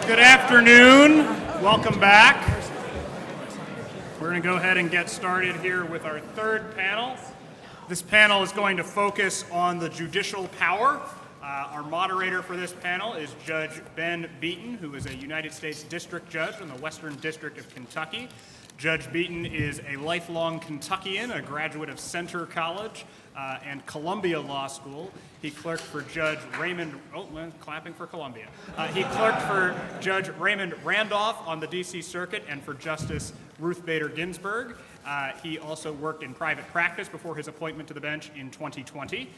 Good afternoon. Welcome back. We're going to go ahead and get started here with our third panel. This panel is going to focus on the judicial power. Our moderator for this panel is Judge Ben Beaton, who is a United States District Judge in the Western District of Kentucky. Judge Beaton is a lifelong Kentuckian, a graduate of Centre College and Columbia Law School. He clerked for Judge Raymond, clapping for Columbia. He clerked for Judge Raymond Randolph on the D.C. Circuit and for Justice Ruth Bader Ginsburg. He also worked in private practice before his appointment to the bench in 2020.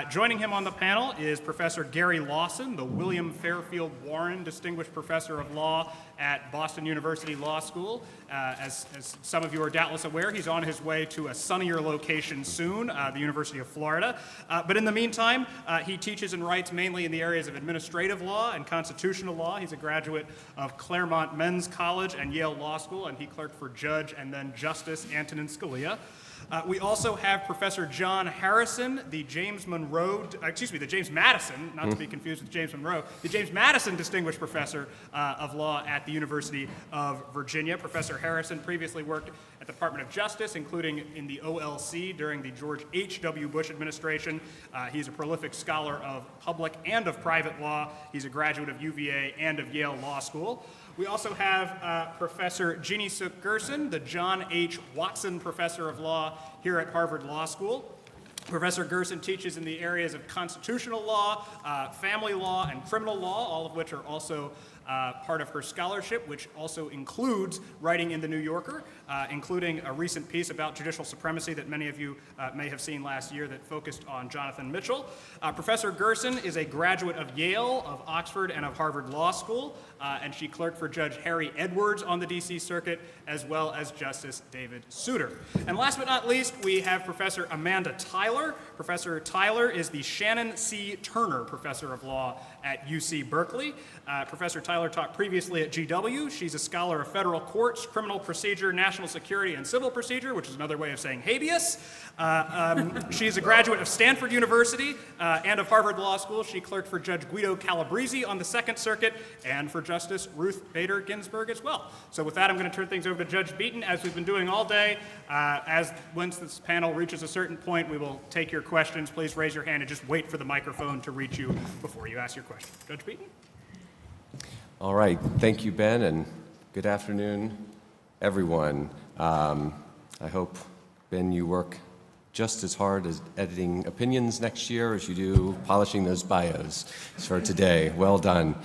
Joining him on the panel is Professor Gary Lawson, the William Fairfield Warren Distinguished Professor of Law at Boston University Law School. As some of you are doubtless aware, he's on his way to a sunnier location soon, the University of Florida. But in the meantime, he teaches and writes mainly in the areas of administrative law and constitutional law. He's a graduate of Claremont Men's College and Yale Law School, and he clerked for Judge and then Justice Antonin Scalia. We also have Professor John Harrison, the James Madison, not to be confused with James Monroe, the James Madison Distinguished Professor of Law at the University of Virginia. Professor Harrison previously worked at the Department of Justice, including in the OLC during the George H.W. Bush administration. He's a prolific scholar of public and of private law. He's a graduate of UVA and of Yale Law School. We also have Professor Jeannie Gersen, the John H. Watson Professor of Law here at Harvard Law School. Professor Gersen teaches in the areas of constitutional law, family law, and criminal law, all of which are also part of her scholarship, which also includes writing in the New Yorker, including a recent piece about judicial supremacy that many of you may have seen last year that focused on Jonathan Mitchell. Professor Gersen is a graduate of Yale, of Oxford, and of Harvard Law School, and she clerked for Judge Harry Edwards on the D.C. Circuit, as well as Justice David Souter. And last but not least, we have Professor Amanda Tyler. Professor Tyler is the Shannon C. Turner Professor of Law at UC Berkeley. Professor Tyler taught previously at GW. She's a scholar of federal courts, criminal procedure, national security, and civil procedure, which is another way of saying habeas. She's a graduate of Stanford University and of Harvard Law School. She clerked for Judge Guido Calabrese on the Second Circuit and for Justice Ruth Bader Ginsburg as well. So with that, I'm going to turn things over to Judge Beaton, as we've been doing all day. Once this panel reaches a certain point, we will take your questions. Please raise your hand and just wait for the microphone to reach you before you ask your question. Judge Beaton? All right. Thank you, Ben, and good afternoon, everyone. I hope, Ben, you work just as hard as editing opinions next year as you do polishing those bios for today. Well done.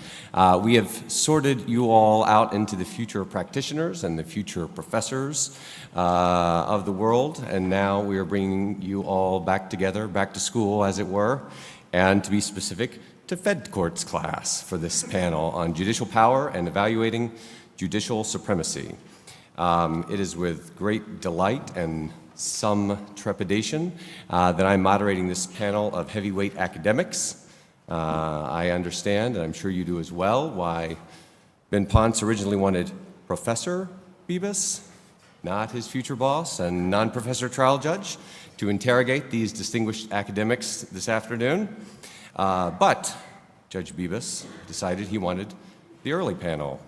We have sorted you all out into the future practitioners and the future professors of the world, and now we are bringing you all back together, back to school, as it were, and to be specific, to Fed Courts class for this panel on judicial power and evaluating judicial supremacy. It is with great delight and some trepidation that I'm moderating this panel of heavyweight academics. I understand, and I'm sure you do as well, why Ben Ponce originally wanted Professor Bibas, not his future boss and non-professor trial judge, to interrogate these distinguished academics this afternoon. But Judge Bibas decided he wanted the early panel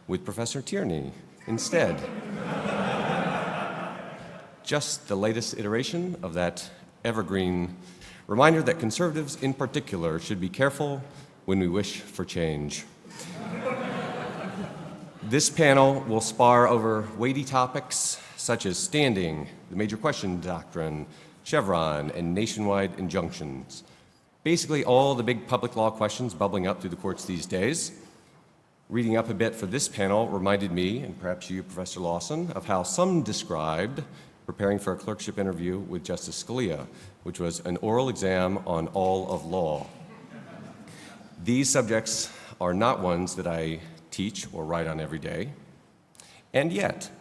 with Professor Tierney instead. Just the latest iteration of that evergreen reminder that conservatives in particular should be careful when we wish for change. This panel will spar over weighty topics such as standing, the major question doctrine, Chevron, and nationwide injunctions. Basically all the big public law questions bubbling up through the courts these days. Reading up a bit for this panel reminded me, and perhaps you, Professor Lawson, of how some described preparing for a clerkship interview with Justice Scalia, which was an oral exam on all of law. These subjects are not ones that I teach or write on every day, and yet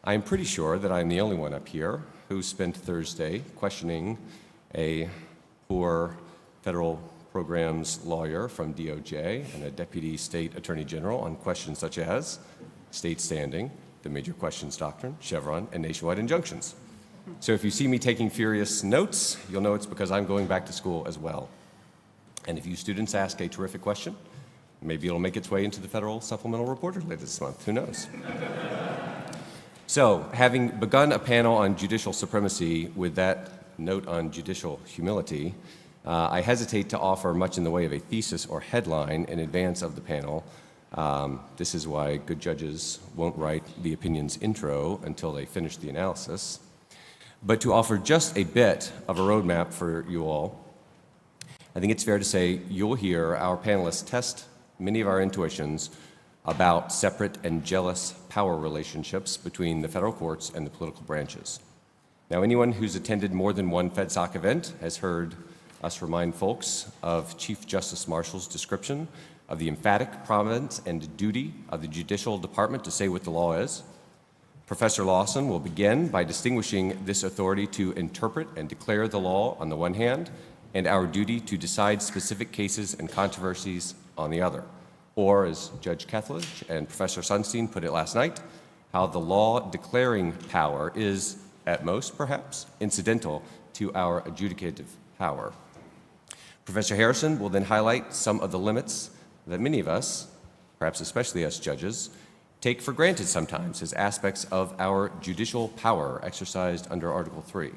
I'm pretty sure that I'm the only one up here who spent Thursday questioning a poor federal programs lawyer from DOJ and a deputy state attorney general on questions such as state standing, the major questions doctrine, Chevron, and nationwide injunctions. So if you see me taking furious notes, you'll know it's because I'm going back to school as well. And if you students ask a terrific question, Maybe it'll make its way into the Federal Supplemental Reporter later this month. Who knows? So, having begun a panel on judicial supremacy with that note on judicial humility, I hesitate to offer much in the way of a thesis or headline in advance of the panel. This is why good judges won't write the opinion's intro until they finish the analysis. But to offer just a bit of a roadmap for you all, I think it's fair to say you'll hear our panelists test many of our intuitions about separate and jealous power relationships between the federal courts and the political branches. Now, anyone who's attended more than one FedSoc event has heard us remind folks of Chief Justice Marshall's description of the emphatic province and duty of the judicial department to say what the law is. Professor Lawson will begin by distinguishing this authority to interpret and declare the law on the one hand, and our duty to decide specific cases and controversies on the other. Or, as Judge Kethledge and Professor Sunstein put it last night, how the law-declaring power is, at most perhaps, incidental to our adjudicative power. Professor Harrison will then highlight some of the limits that many of us, perhaps especially us judges, take for granted sometimes as aspects of our judicial power exercised under Article 3.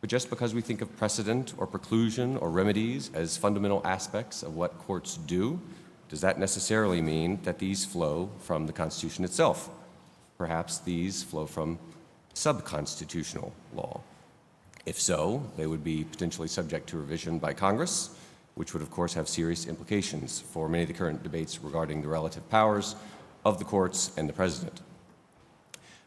But just because we think of precedent or preclusion or remedies as fundamental aspects of what courts do, does that necessarily mean that these flow from the Constitution itself? Perhaps these flow from subconstitutional law. If so, they would be potentially subject to revision by Congress, which would of course have serious implications for many of the current debates regarding the relative powers of the courts and the president.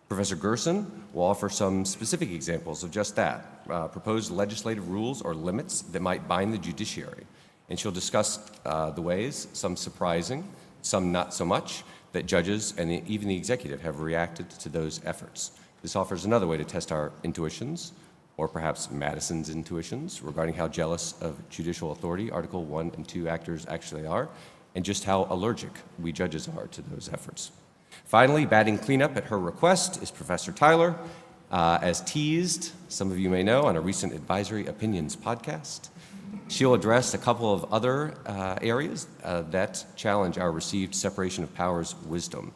Professor Gersen will offer some specific examples of just that, proposed legislative rules or limits that might bind the judiciary. And she'll discuss the ways, some surprising, some not so much, that judges and even the executive have reacted to those efforts. This offers another way to test our intuitions, or perhaps Madison's intuitions, regarding how jealous of judicial authority Article 1 and 2 actors actually are, and just how allergic we judges are to those efforts. Finally, batting cleanup at her request is Professor Tyler. As teased, some of you may know, on a recent Advisory Opinions podcast, she'll address a couple of other areas that challenge our received separation of powers wisdom.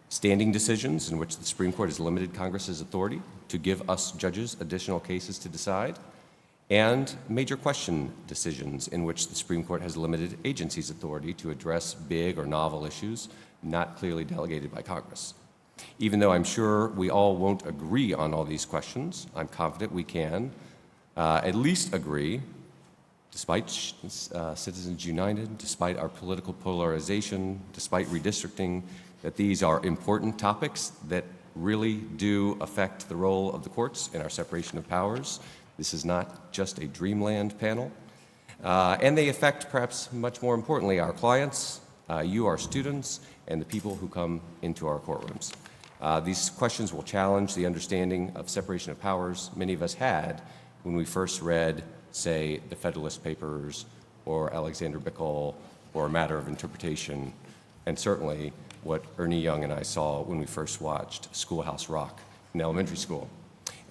Standing decisions in which the Supreme Court has limited Congress's authority to give us judges additional cases to decide, and major question decisions in which the Supreme Court has limited agencies' authority to address big or novel issues not clearly delegated by Congress. Even though I'm sure we all won't agree on all these questions, I'm confident we can at least agree, despite Citizens United, despite our political polarization, despite redistricting, that these are important topics that really do affect the role of the courts in our separation of powers. This is not just a dreamland panel. And they affect, perhaps much more importantly, our clients, you, our students, and the people who come into our courtrooms. These questions will challenge the understanding of separation of powers many of us had when we first read, say, the Federalist Papers, or Alexander Bickel, or A Matter of Interpretation, and certainly what Ernie Young and I saw when we first watched Schoolhouse Rock in elementary school.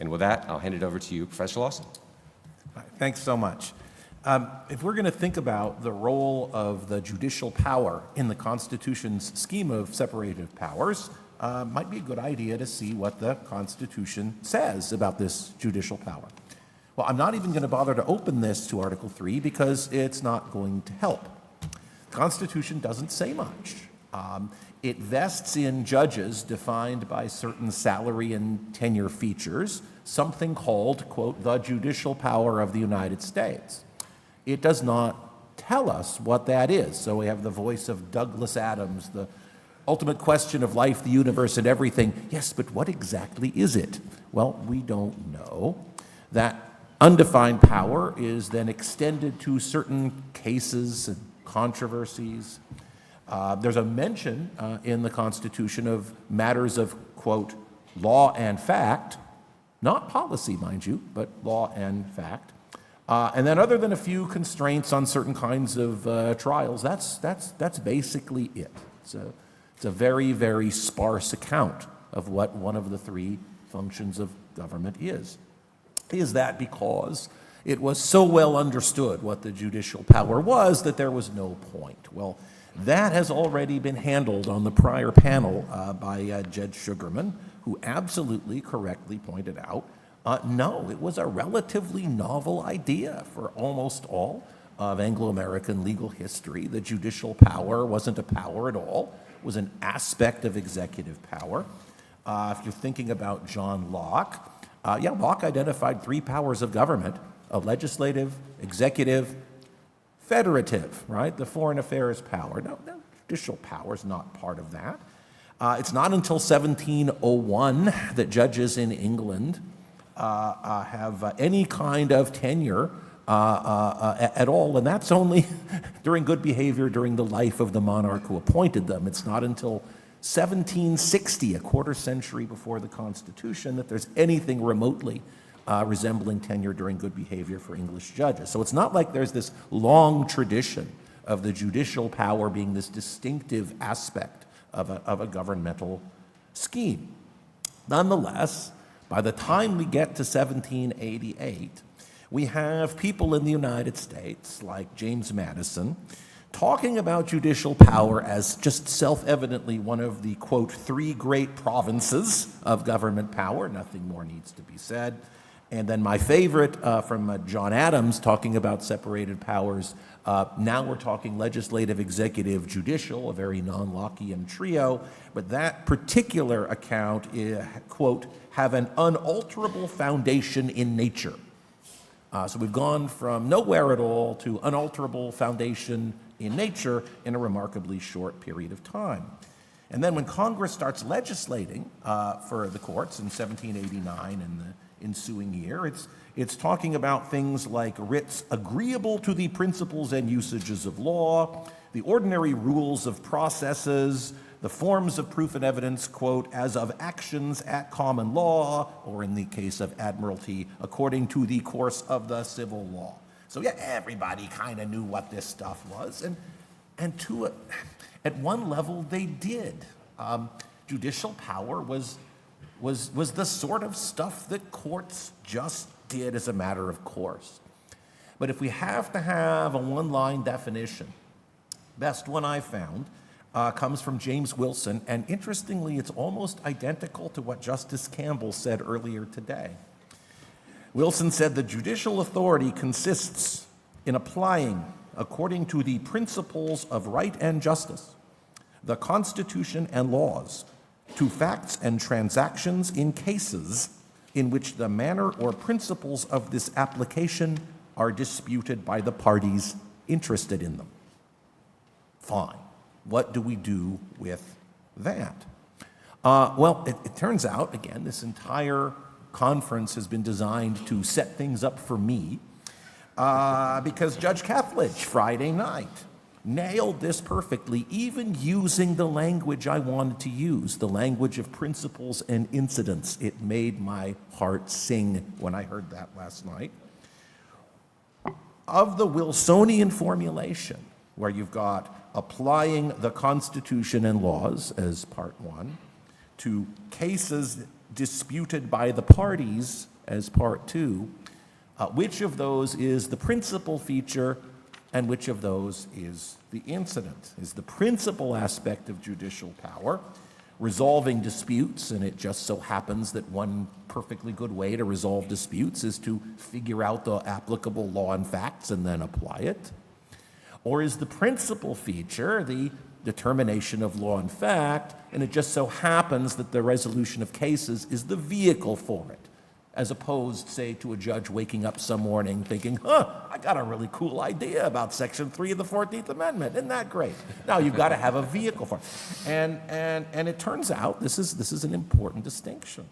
And with that, I'll hand it over to you, Professor Lawson. Thanks so much. If we're going to think about the role of the judicial power in the Constitution's scheme of separated powers, might be a good idea to see what the Constitution says about this judicial power. Well, I'm not even going to bother to open this to Article 3 because it's not going to help. The Constitution doesn't say much. It vests in judges defined by certain salary and tenure features, something called, quote, the judicial power of the United States. It does not tell us what that is. So we have the voice of Douglas Adams, the ultimate question of life, the universe, and everything. Yes, but what exactly is it? Well, we don't know. That undefined power is then extended to certain cases and controversies. There's a mention in the Constitution of matters of, quote, law and fact, not policy, mind you, but law and fact. And then other than a few constraints on certain kinds of trials, that's basically it. It's a very, very sparse account of what one of the three functions of government is. Is that because, It was so well understood what the judicial power was that there was no point. Well, that has already been handled on the prior panel by Judge Sugarman, who absolutely correctly pointed out, no, it was a relatively novel idea for almost all of Anglo-American legal history. The judicial power wasn't a power at all. It was an aspect of executive power. If you're thinking about John Locke, Locke identified three powers of government: legislative, executive, federative, right? The foreign affairs power. No, judicial power is not part of that. It's not until 1701 that judges in England have any kind of tenure at all, and that's only during good behavior during the life of the monarch who appointed them. It's not until 1760, a quarter century before the Constitution, that there's anything remotely resembling tenure during good behavior for English judges. So it's not like there's this long tradition of the judicial power being this distinctive aspect of a governmental scheme. Nonetheless, by the time we get to 1788, we have people in the United States, like James Madison, talking about judicial power as just self-evidently one of the, quote, three great provinces of government power. Nothing more needs to be said. And then my favorite from John Adams talking about separated powers. Now we're talking legislative, executive, judicial, a very non-Lockean trio. But that particular account, quote, have an unalterable foundation in nature. So we've gone from nowhere at all to unalterable foundation in nature in a remarkably short period of time. And then when Congress starts legislating for the courts in 1789 and the ensuing year, it's talking about things like writs agreeable to the principles and usages of law, the ordinary rules of processes, the forms of proof and evidence, quote, as of actions at common law, or in the case of admiralty, according to the course of the civil law. So yeah, everybody kind of knew what this stuff was, and at one level they did. Judicial power was the sort of stuff that courts just did as a matter of course. But if we have to have a one-line definition, best one I found comes from James Wilson, and interestingly, it's almost identical to what Justice Campbell said earlier today. Wilson said the judicial authority consists in applying, according to the principles of right and justice, the Constitution and laws to facts and transactions in cases in which the manner or principles of this application are disputed by the parties interested in them. Fine. What do we do with that? Well, it turns out, again, this entire conference has been designed to set things up for me because Judge Kethledge, Friday night, nailed this perfectly, even using the language I wanted to use, the language of principles and incidents. It made my heart sing when I heard that last night. Of the Wilsonian formulation, where you've got applying the Constitution and laws as part one, to cases disputed by the parties as part two, which of those is the principal feature and which of those is the incident? Is the principal aspect of judicial power resolving disputes, and it just so happens that one perfectly good way to resolve disputes is to figure out the applicable law and facts and then apply it? Or is the principal feature the determination of law and fact, and it just so happens that the resolution of cases is the vehicle for it, as opposed, say, to a judge waking up some morning thinking, I got a really cool idea about Section 3 of the 14th Amendment. Isn't that great? Now, you've got to have a vehicle for it. And it turns out this is an important distinction.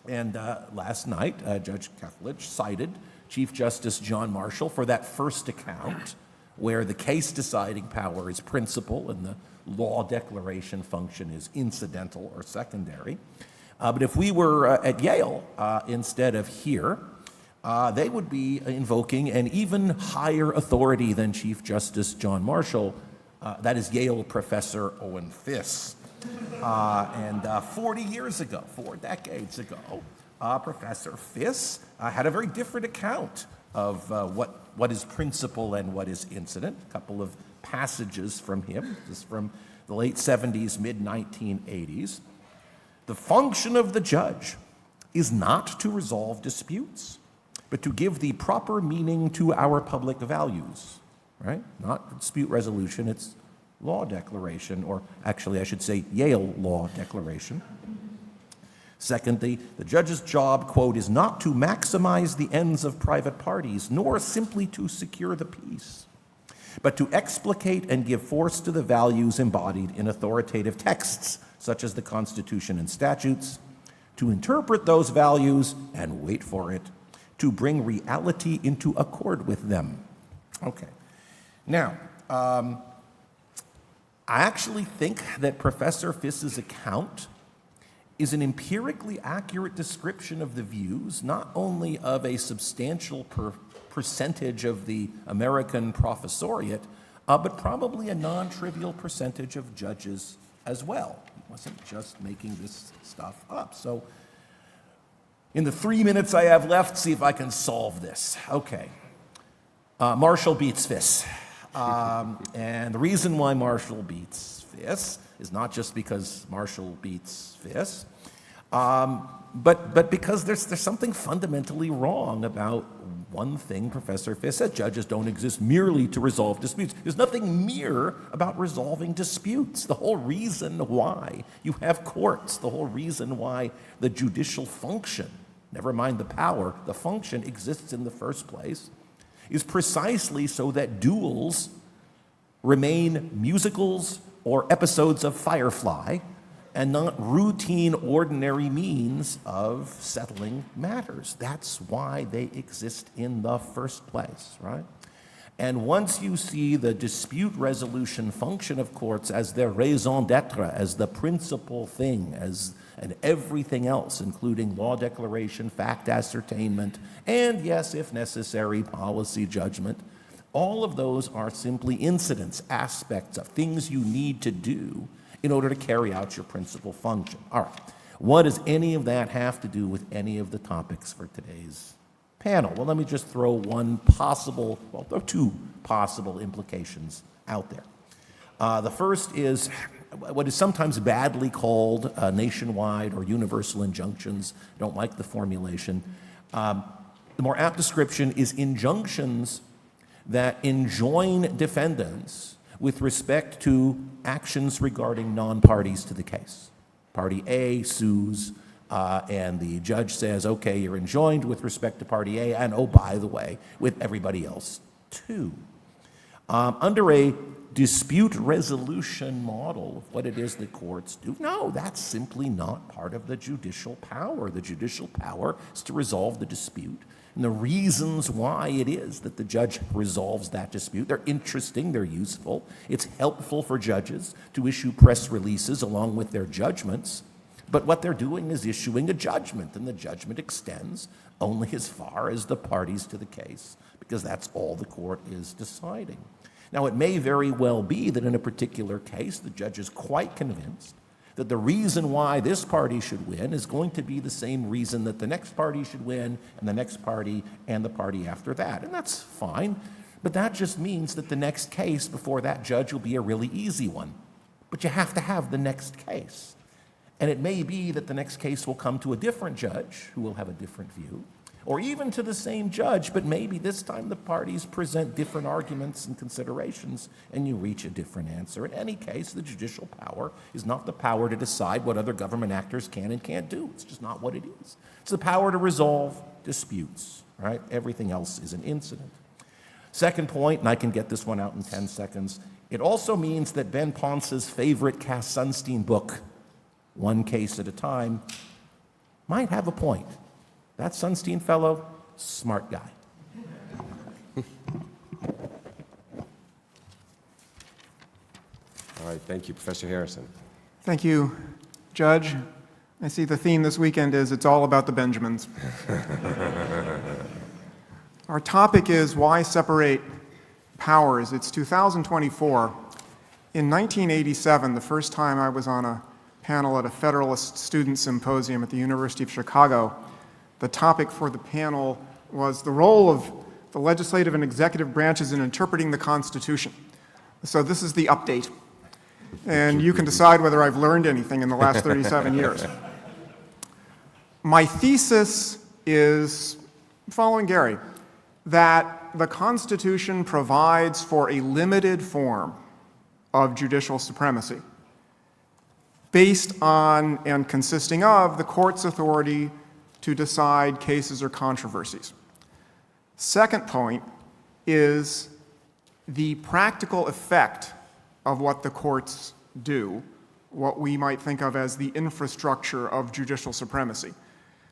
And last night, Judge Kethledge cited Chief Justice John Marshall for that first account, where the case-deciding power is principal and the law declaration function is incidental or secondary. But if we were at Yale instead of here, they would be invoking an even higher authority than Chief Justice John Marshall. That is Yale Professor Owen Fiss. And 40 years ago, 4 decades ago, Professor Fiss had a very different account of what is principle and what is incident. A couple of passages from him. This is from the late 70s, mid-1980s. The function of the judge is not to resolve disputes, but to give the proper meaning to our public values, right? Not dispute resolution, it's law declaration, or actually I should say Yale law declaration. Secondly, the judge's job, quote, is not to maximize the ends of private parties, nor simply to secure the peace, but to explicate and give force to the values embodied in authoritative texts, such as the Constitution and statutes, to interpret those values, and wait for it, to bring reality into accord with them. Okay. Now, I actually think that Professor Fiss's account is an empirically accurate description of the views, not only of a substantial percentage of the American professoriate, but probably a non-trivial percentage of judges as well. He wasn't just making this stuff up. So in the 3 minutes I have left, see if I can solve this. Okay. Marshall beats Fiss. And the reason why Marshall beats Fiss is not just because Marshall beats Fiss, but because there's something fundamentally wrong about one thing Professor Fiss said. Judges don't exist merely to resolve disputes. There's nothing mere about resolving disputes. The whole reason why you have courts, the whole reason why the judicial function, never mind the power, the function exists in the first place, is precisely so that duels remain musicals or episodes of Firefly and not routine, ordinary means of settling matters. That's why they exist in the first place, right? And once you see the dispute resolution function of courts as their raison d'etre, as the principal thing, and everything else, including law declaration, fact ascertainment, and yes, if necessary, policy judgment, all of those are simply incidents, aspects of things you need to do in order to carry out your principal function. All right, what does any of that have to do with any of the topics for today's panel? Well, let me just throw two possible implications out there. The first is what is sometimes badly called nationwide or universal injunctions. I don't like the formulation. The more apt description is injunctions that enjoin defendants with respect to actions regarding non-parties to the case. Party A sues, and the judge says, okay, you're enjoined with respect to Party A, and oh, by the way, with everybody else too. Under a dispute resolution model of what it is the courts do, no, that's simply not part of the judicial power. The judicial power is to resolve the dispute. And the reasons why it is that the judge resolves that dispute, they're interesting, they're useful. It's helpful for judges to issue press releases along with their judgments. But what they're doing is issuing a judgment, and the judgment extends only as far as the parties to the case, because that's all the court is deciding. Now, it may very well be that in a particular case, the judge is quite convinced that the reason why this party should win is going to be the same reason that the next party should win, and the next party, and the party after that. And that's fine, but that just means that the next case before that judge will be a really easy one. But you have to have the next case. And it may be that the next case will come to a different judge who will have a different view, or even to the same judge, but maybe this time the parties present different arguments and considerations, and you reach a different answer. In any case, the judicial power is not the power to decide what other government actors can and can't do. It's just not what it is. It's the power to resolve disputes, right? Everything else is an incident. Second point, and I can get this one out in 10 seconds, it also means that Ben Ponce's favorite Cass Sunstein book, One Case at a Time, might have a point. That Sunstein fellow, smart guy. All right, thank you, Professor Harrison. Thank you, Judge. I see the theme this weekend is it's all about the Benjamins. Our topic is why separate powers. It's 2024. In 1987, the first time I was on a panel at a Federalist student symposium at the University of Chicago, the topic for the panel was the role of the legislative and executive branches in interpreting the Constitution. So this is the update. And you can decide whether I've learned anything in the last 37 years. My thesis is, following Gary, that the Constitution provides for a limited form of judicial supremacy based on and consisting of the court's authority to decide cases or controversies. Second point is the practical effect of what the courts do, what we might think of as the infrastructure of judicial supremacy,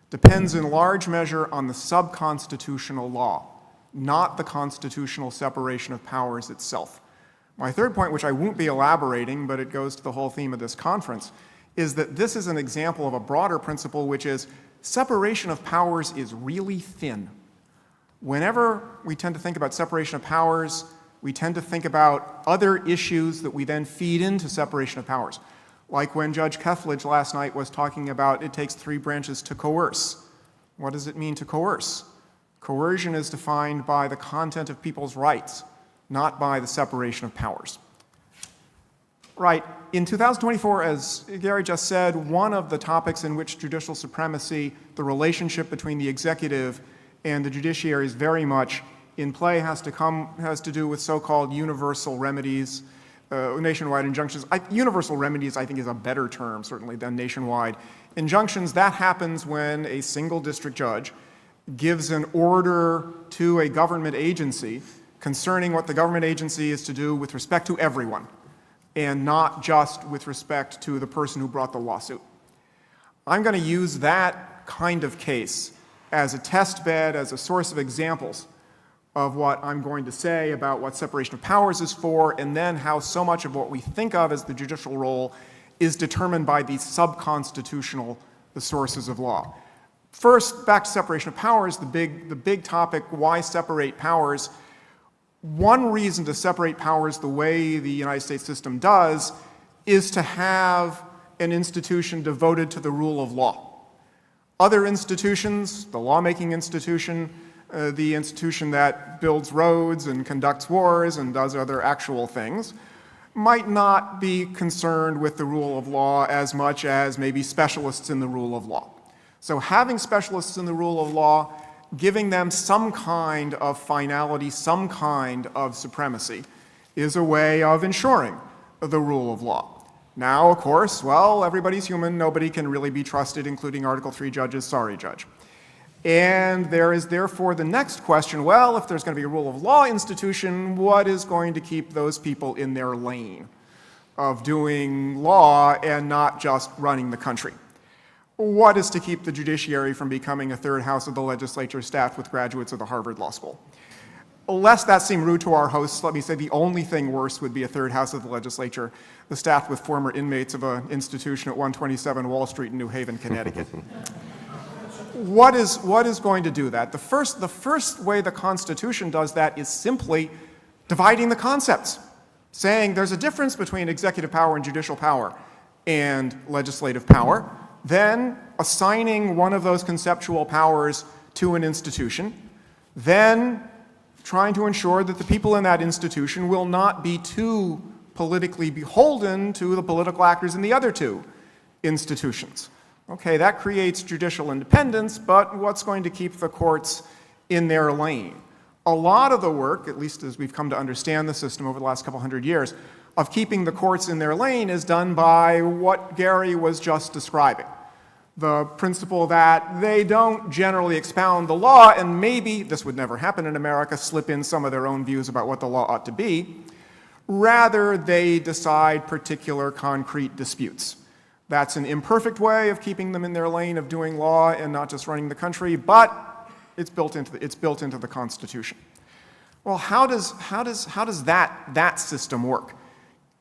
depends in large measure on the subconstitutional law, not the constitutional separation of powers itself. My third point, which I won't be elaborating, but it goes to the whole theme of this conference, is that this is an example of a broader principle, which is separation of powers is really thin. Whenever we tend to think about separation of powers, we tend to think about other issues that we then feed into separation of powers. Like when Judge Kethledge last night was talking about it takes 3 branches to coerce. What does it mean to coerce? Coercion is defined by the content of people's rights, not by the separation of powers. Right, in 2024, as Gary just said, one of the topics in which judicial supremacy, the relationship between the executive and the judiciary is very much in play, has to do with so-called universal remedies, nationwide injunctions. Universal remedies, I think, is a better term, certainly, than nationwide injunctions. That happens when a single district judge gives an order to a government agency concerning what the government agency is to do with respect to everyone, and not just with respect to the person who brought the lawsuit. I'm going to use that kind of case as a test bed, as a source of examples of what I'm going to say about what separation of powers is for, and then how so much of what we think of as the judicial role is determined by the subconstitutional sources of law. First, back to separation of powers, the big topic, why separate powers? One reason to separate powers the way the United States system does is to have an institution devoted to the rule of law. Other institutions, the lawmaking institution, the institution that builds roads and conducts wars and does other actual things, might not be concerned with the rule of law as much as maybe specialists in the rule of law. So having specialists in the rule of law, giving them some kind of finality, some kind of supremacy, is a way of ensuring the rule of law. Now, of course, well, everybody's human. Nobody can really be trusted, including Article III judges. Sorry, Judge. And there is therefore the next question, well, if there's going to be a rule of law institution, what is going to keep those people in their lane of doing law and not just running the country? What is to keep the judiciary from becoming a third house of the legislature staffed with graduates of the Harvard Law School? Lest that seem rude to our hosts, let me say the only thing worse would be a third house of the legislature, staffed with former inmates of an institution at 127 Wall Street in New Haven, Connecticut. What is going to do that? The first way the Constitution does that is simply dividing the concepts, saying there's a difference between executive power and judicial power and legislative power, then assigning one of those conceptual powers to an institution, then trying to ensure that the people in that institution will not be too politically beholden to the political actors in the other two institutions. Okay, that creates judicial independence, but what's going to keep the courts in their lane? A lot of the work, at least as we've come to understand the system over the last couple hundred years, of keeping the courts in their lane is done by what Gary was just describing. The principle that they don't generally expound the law, and maybe, this would never happen in America, slip in some of their own views about what the law ought to be. Rather, they decide particular concrete disputes. That's an imperfect way of keeping them in their lane of doing law and not just running the country, but it's built into the Constitution. Well, how does that system work?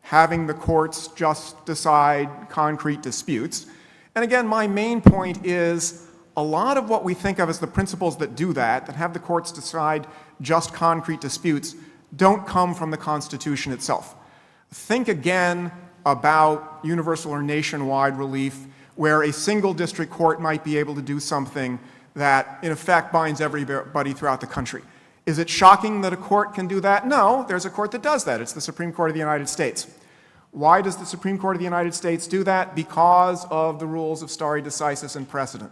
Having the courts just decide concrete disputes. And again, my main point is a lot of what we think of as the principles that do that have the courts decide just concrete disputes, don't come from the Constitution itself. Think again about universal or nationwide relief, where a single district court might be able to do something that, in effect, binds everybody throughout the country. Is it shocking that a court can do that? No, there's a court that does that. It's the Supreme Court of the United States. Why does the Supreme Court of the United States do that? Because of the rules of stare decisis and precedent.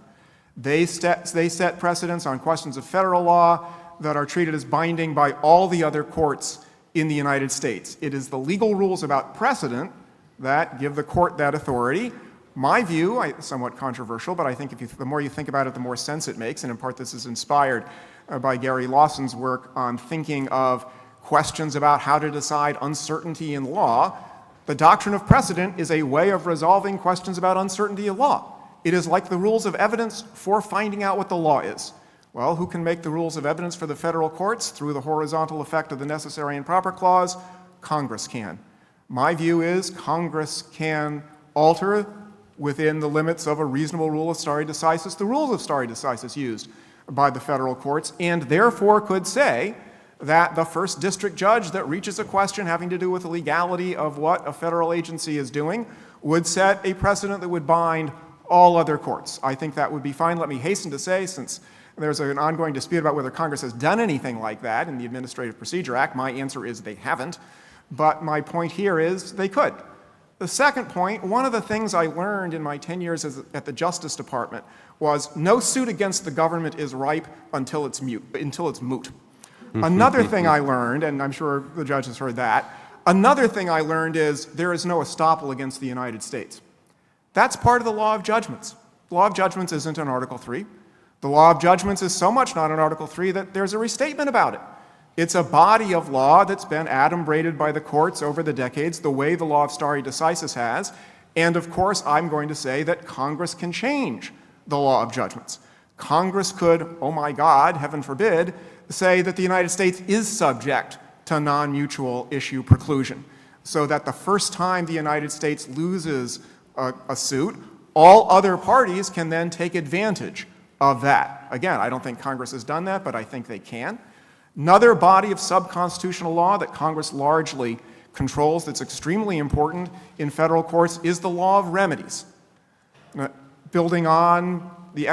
They set precedents on questions of federal law that are treated as binding by all the other courts in the United States. It is the legal rules about precedent that give the court that authority. My view, somewhat controversial, but I think the more you think about it, the more sense it makes, and in part this is inspired by Gary Lawson's work on thinking of questions about how to decide uncertainty in law. The doctrine of precedent is a way of resolving questions about uncertainty of law. It is like the rules of evidence for finding out what the law is. Well, who can make the rules of evidence for the federal courts through the horizontal effect of the necessary and proper clause? Congress can. My view is Congress can alter within the limits of a reasonable rule of stare decisis the rules of stare decisis used by the federal courts, and therefore could say that the first district judge that reaches a question having to do with the legality of what a federal agency is doing would set a precedent that would bind all other courts. I think that would be fine. Let me hasten to say, since there's an ongoing dispute about whether Congress has done anything like that in the Administrative Procedure Act, my answer is they haven't. But my point here is they could. The second point, one of the things I learned in my 10 years at the Justice Department was no suit against the government is ripe until it's moot. Another thing I learned, and I'm sure the judge has heard that, another thing I learned is there is no estoppel against the United States. That's part of the law of judgments. The law of judgments isn't in Article 3. The law of judgments is so much not in Article 3 that there's a restatement about it. It's a body of law that's been adumbrated by the courts over the decades, the way the law of stare decisis has. And of course, I'm going to say that Congress can change the law of judgments. Congress could, oh my God, heaven forbid, say that the United States is subject to non-mutual issue preclusion, so that the first time the United States loses a suit, all other parties can then take advantage of that. Again, I don't think Congress has done that, but I think they can. Another body of subconstitutional law that Congress largely controls that's extremely important in federal courts is the law of remedies. Building on the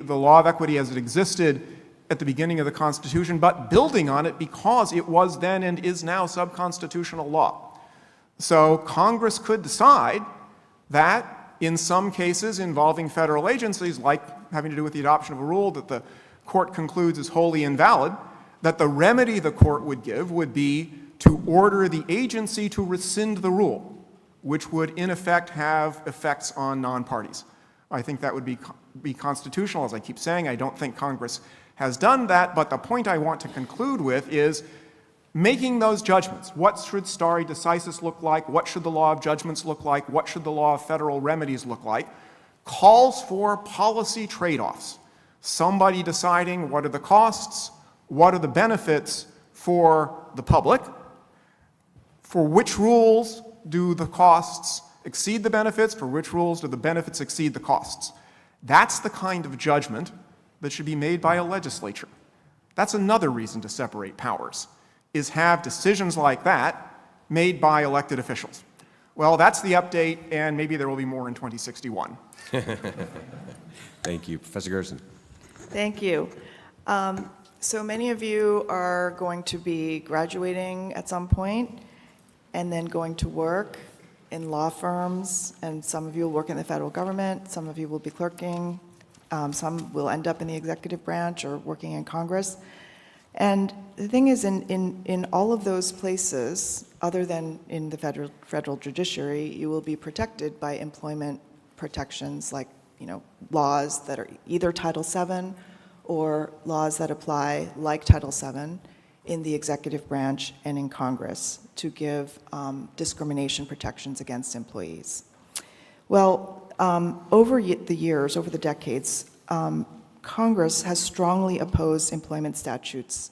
law of equity as it existed at the beginning of the Constitution, but building on it because it was then and is now subconstitutional law. So Congress could decide that in some cases involving federal agencies, like having to do with the adoption of a rule that the court concludes is wholly invalid, that the remedy the court would give would be to order the agency to rescind the rule, which would in effect have effects on non-parties. I think that would be constitutional. As I keep saying, I don't think Congress has done that, but the point I want to conclude with is making those judgments. What should stare decisis look like? What should the law of judgments look like? What should the law of federal remedies look like? Calls for policy trade-offs. Somebody deciding what are the costs, what are the benefits for the public, for which rules do the costs exceed the benefits, for which rules do the benefits exceed the costs. That's the kind of judgment that should be made by a legislature. That's another reason to separate powers, is have decisions like that made by elected officials. Well, that's the update, and maybe there will be more in 2061. Thank you. Professor Gersen. Thank you. So many of you are going to be graduating at some point and then going to work in law firms, and some of you will work in the federal government, some of you will be clerking, some will end up in the executive branch or working in Congress. And the thing is, in all of those places, other than in the federal judiciary, you will be protected by employment protections like, laws that are either Title VII or laws that apply like Title VII in the executive branch and in Congress to give discrimination protections against employees. Well, over the years, over the decades, Congress has strongly opposed employment statutes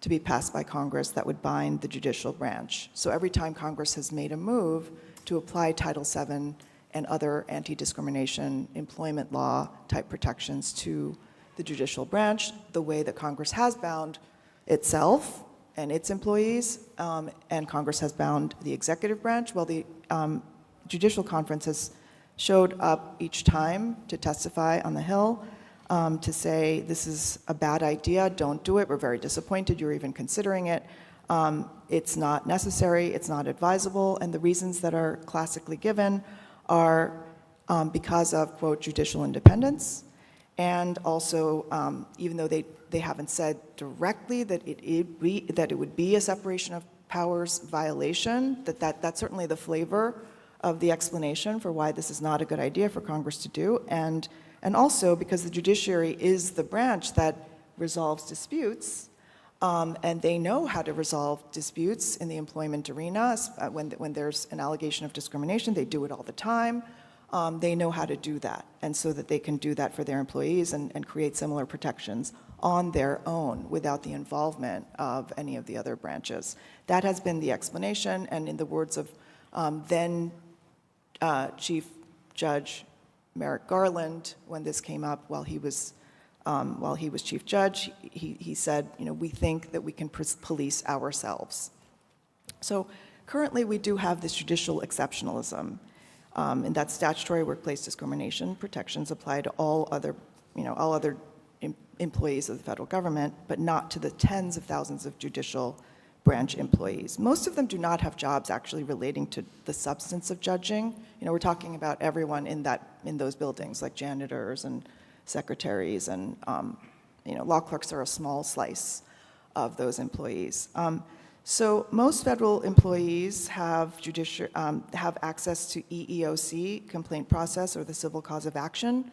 to be passed by Congress that would bind the judicial branch. So every time Congress has made a move to apply Title VII and other anti-discrimination employment law type protections to the judicial branch, the way that Congress has bound itself and its employees, and Congress has bound the executive branch, well, the Judicial Conference has showed up each time to testify on the Hill to say, this is a bad idea, don't do it, we're very disappointed you're even considering it. It's not necessary, it's not advisable, and the reasons that are classically given are because of, quote, judicial independence, and also, even though they haven't said directly that it would be a separation of powers violation, that's certainly the flavor of the explanation for why this is not a good idea for Congress to do, and also because the judiciary is the branch that resolves disputes, and they know how to resolve disputes in the employment arena. When there's an allegation of discrimination, they do it all the time. They know how to do that, and so that they can do that for their employees and create similar protections on their own without the involvement of any of the other branches. That has been the explanation, and in the words of then Chief Judge Merrick Garland, when this came up while he was Chief Judge, he said, we think that we can police ourselves. So currently we do have this judicial exceptionalism, and that statutory workplace discrimination protections apply to all other employees of the federal government, but not to the tens of thousands of judicial branch employees. Most of them do not have jobs actually relating to the substance of judging. We're talking about everyone in those buildings, like janitors and secretaries, and law clerks are a small slice of those employees. So most federal employees have access to EEOC, complaint process, or the civil cause of action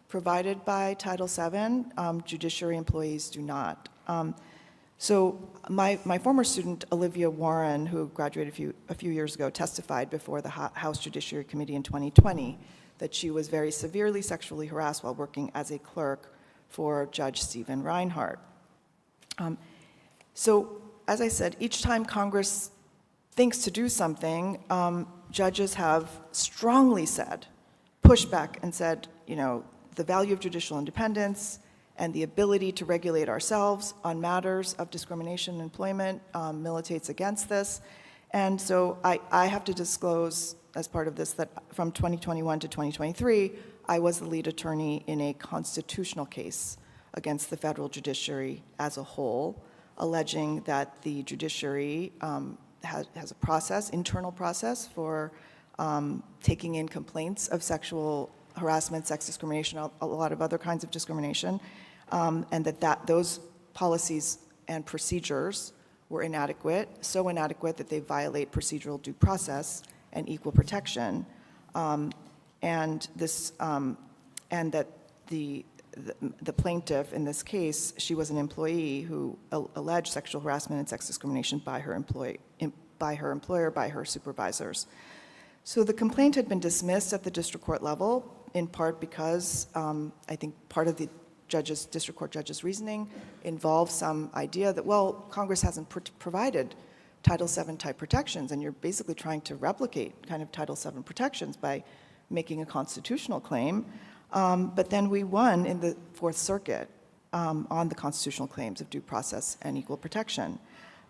provided by Title VII. Judiciary employees do not. So my former student, Olivia Warren, who graduated a few years ago, testified before the House Judiciary Committee in 2020 that she was very severely sexually harassed while working as a clerk for Judge Stephen Reinhardt. So as I said, each time Congress thinks to do something, judges have strongly pushed back and said, the value of judicial independence and the ability to regulate ourselves on matters of discrimination in employment militates against this. And so I have to disclose as part of this that from 2021 to 2023, I was the lead attorney in a constitutional case against the federal judiciary as a whole, alleging that the judiciary has a internal process for taking in complaints of sexual harassment, sex discrimination, a lot of other kinds of discrimination, and that those policies and procedures were inadequate, so inadequate that they violate procedural due process and equal protection, and that the plaintiff in this case, she was an employee who alleged sexual harassment and sex discrimination by her employer, by her supervisors. So the complaint had been dismissed at the district court level, in part because I think part of the district court judge's reasoning involves some idea that, well, Congress hasn't provided Title VII type protections, and you're basically trying to replicate kind of Title VII protections by making a constitutional claim. But then we won in the Fourth Circuit on the constitutional claims of due process and equal protection.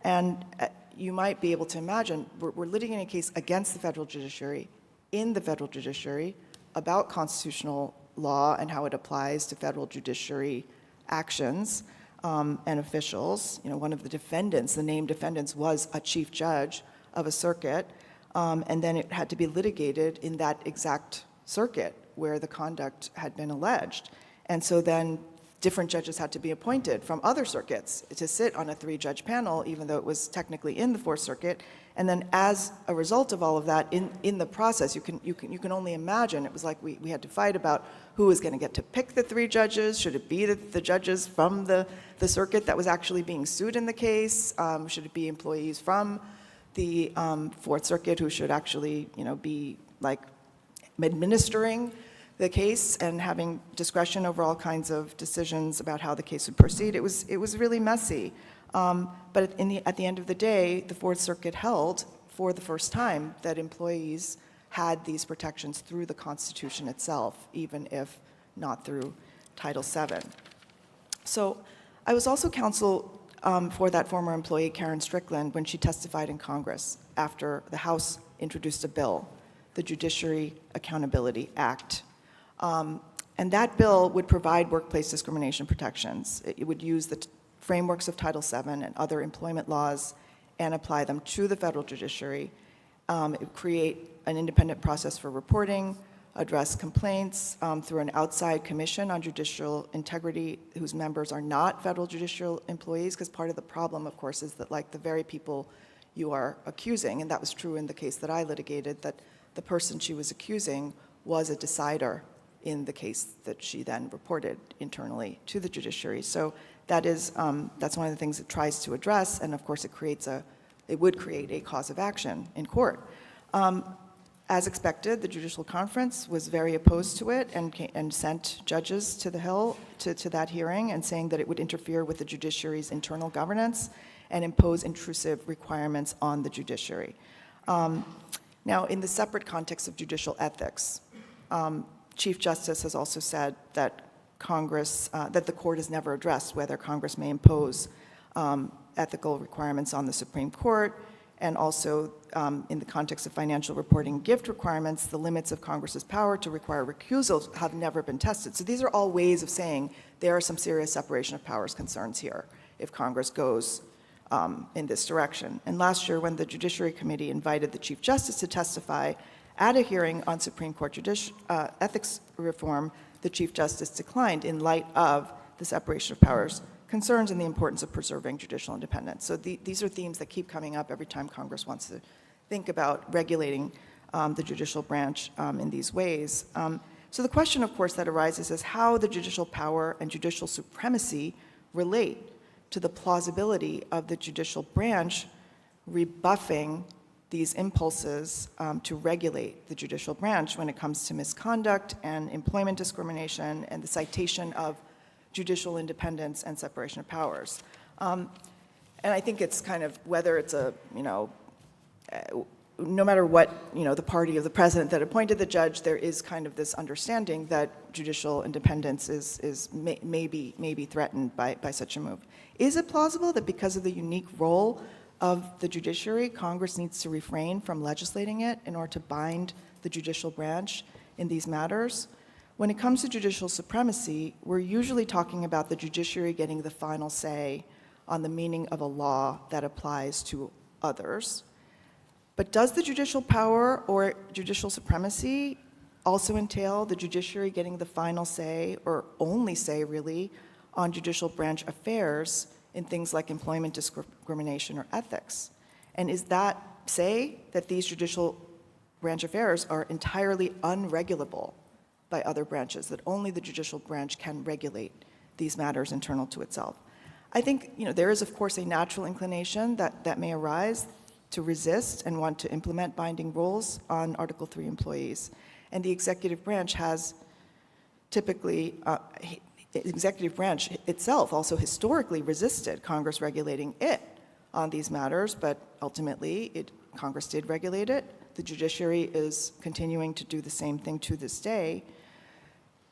And you might be able to imagine, we're litigating a case against the federal judiciary, in the federal judiciary, about constitutional law and how it applies to federal judiciary actions and officials. One of the defendants, the named defendants, was a chief judge of a circuit, and then it had to be litigated in that exact circuit where the conduct had been alleged. And so then different judges had to be appointed from other circuits to sit on a 3-judge panel, even though it was technically in the Fourth Circuit. And then as a result of all of that, in the process, you can only imagine, it was like we had to fight about who was going to get to pick the 3 judges. Should it be the judges from the circuit that was actually being sued in the case? Should it be employees from the Fourth Circuit who should actually, be like administering the case and having discretion over all kinds of decisions about how the case would proceed? It was really messy. But at the end of the day, the Fourth Circuit held for the first time that employees had these protections through the Constitution itself, even if not through Title VII. So I was also counsel for that former employee, Karen Strickland, when she testified in Congress after the House introduced a bill, the Judiciary Accountability Act. And that bill would provide workplace discrimination protections. It would use the frameworks of Title VII and other employment laws and apply them to the federal judiciary. It would create an independent process for reporting, address complaints through an outside commission on judicial integrity whose members are not federal judicial employees, because part of the problem, of course, is that like the very people you are accusing, and that was true in the case that I litigated, that the person she was accusing was a decider in the case that she then reported internally to the judiciary. So that is, that's one of the things it tries to address, and of course it would create a cause of action in court. As expected, the Judicial Conference was very opposed to it and sent judges to the Hill to that hearing and saying that it would interfere with the judiciary's internal governance and impose intrusive requirements on the judiciary. Now, in the separate context of judicial ethics, Chief Justice has also said that that the court has never addressed whether Congress may impose ethical requirements on the Supreme Court, and also in the context of financial reporting gift requirements, the limits of Congress's power to require recusals have never been tested. So these are all ways of saying there are some serious separation of powers concerns here if Congress goes in this direction. And last year, when the Judiciary Committee invited the Chief Justice to testify at a hearing on Supreme Court ethics reform, the Chief Justice declined in light of the separation of powers concerns and the importance of preserving judicial independence. So these are themes that keep coming up every time Congress wants to think about regulating the judicial branch in these ways. So the question, of course, that arises is how the judicial power and judicial supremacy relate to the plausibility of the judicial branch rebuffing these impulses to regulate the judicial branch when it comes to misconduct and employment discrimination and the citation of judicial independence and separation of powers. And I think it's kind of, whether it's no matter what, the party of the president that appointed the judge, there is kind of this understanding that judicial independence may be threatened by such a move. Is it plausible that because of the unique role of the judiciary, Congress needs to refrain from legislating it in order to bind the judicial branch in these matters? When it comes to judicial supremacy, we're usually talking about the judiciary getting the final say on the meaning of a law that applies to others. But does the judicial power or judicial supremacy also entail the judiciary getting the final say, or only say really, on judicial branch affairs in things like employment discrimination or ethics? And is that say that these judicial branch affairs are entirely unregulable by other branches, that only the judicial branch can regulate these matters internal to itself? I think there is, of course, a natural inclination that may arise to resist and want to implement binding rules on Article III employees. And the executive branch has typically, the executive branch itself also historically resisted Congress regulating it on these matters, but ultimately Congress did regulate it. The judiciary is continuing to do the same thing to this day.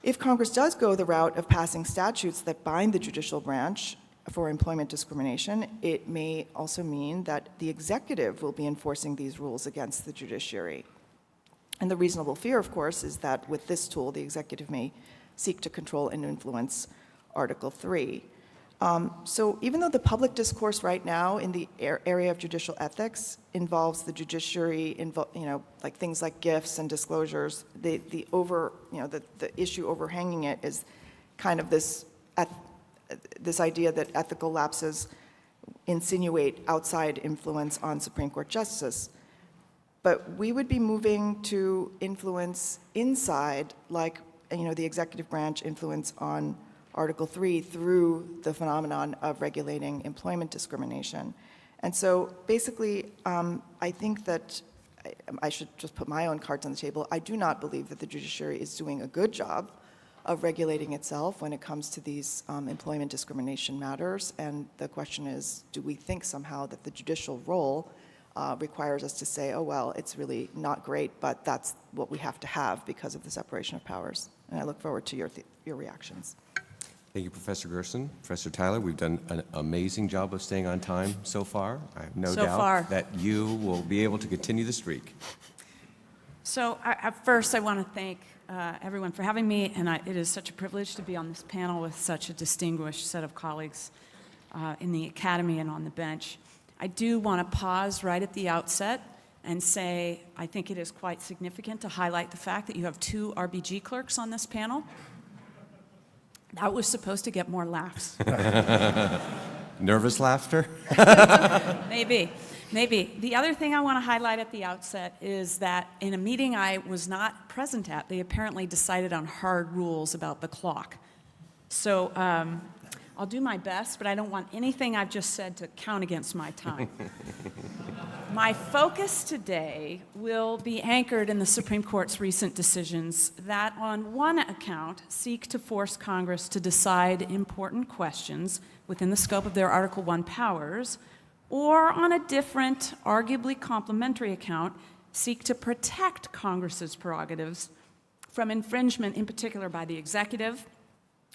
If Congress does go the route of passing statutes that bind the judicial branch for employment discrimination, it may also mean that the executive will be enforcing these rules against the judiciary. And the reasonable fear, of course, is that with this tool, the executive may seek to control and influence Article III. So even though the public discourse right now in the area of judicial ethics involves the judiciary, like things like gifts and disclosures, the issue overhanging it is kind of this idea that ethical lapses insinuate outside influence on Supreme Court justice. But we would be moving to influence inside, like the executive branch influence on Article III through the phenomenon of regulating employment discrimination. And so basically, I think that I should just put my own cards on the table. I do not believe that the judiciary is doing a good job of regulating itself when it comes to these employment discrimination matters. And the question is, do we think somehow that the judicial role requires us to say, oh, well, it's really not great, but that's what we have to have because of the separation of powers? And I look forward to your reactions. Thank you, Professor Gersen. Professor Tyler, we've done an amazing job of staying on time so far. I have no doubt that you will be able to continue the streak. So first, I want to thank everyone for having me, and it is such a privilege to be on this panel with such a distinguished set of colleagues in the academy and on the bench. I do want to pause right at the outset and say I think it is quite significant to highlight the fact that you have 2 RBG clerks on this panel. That was supposed to get more laughs. Nervous laughter? Maybe. The other thing I want to highlight at the outset is that in a meeting I was not present at, they apparently decided on hard rules about the clock. So I'll do my best, but I don't want anything I've just said to count against my time. My focus today will be anchored in the Supreme Court's recent decisions that, on one account, seek to force Congress to decide important questions within the scope of their Article I powers, or on a different, arguably complementary account, seek to protect Congress's prerogatives from infringement, in particular by the executive,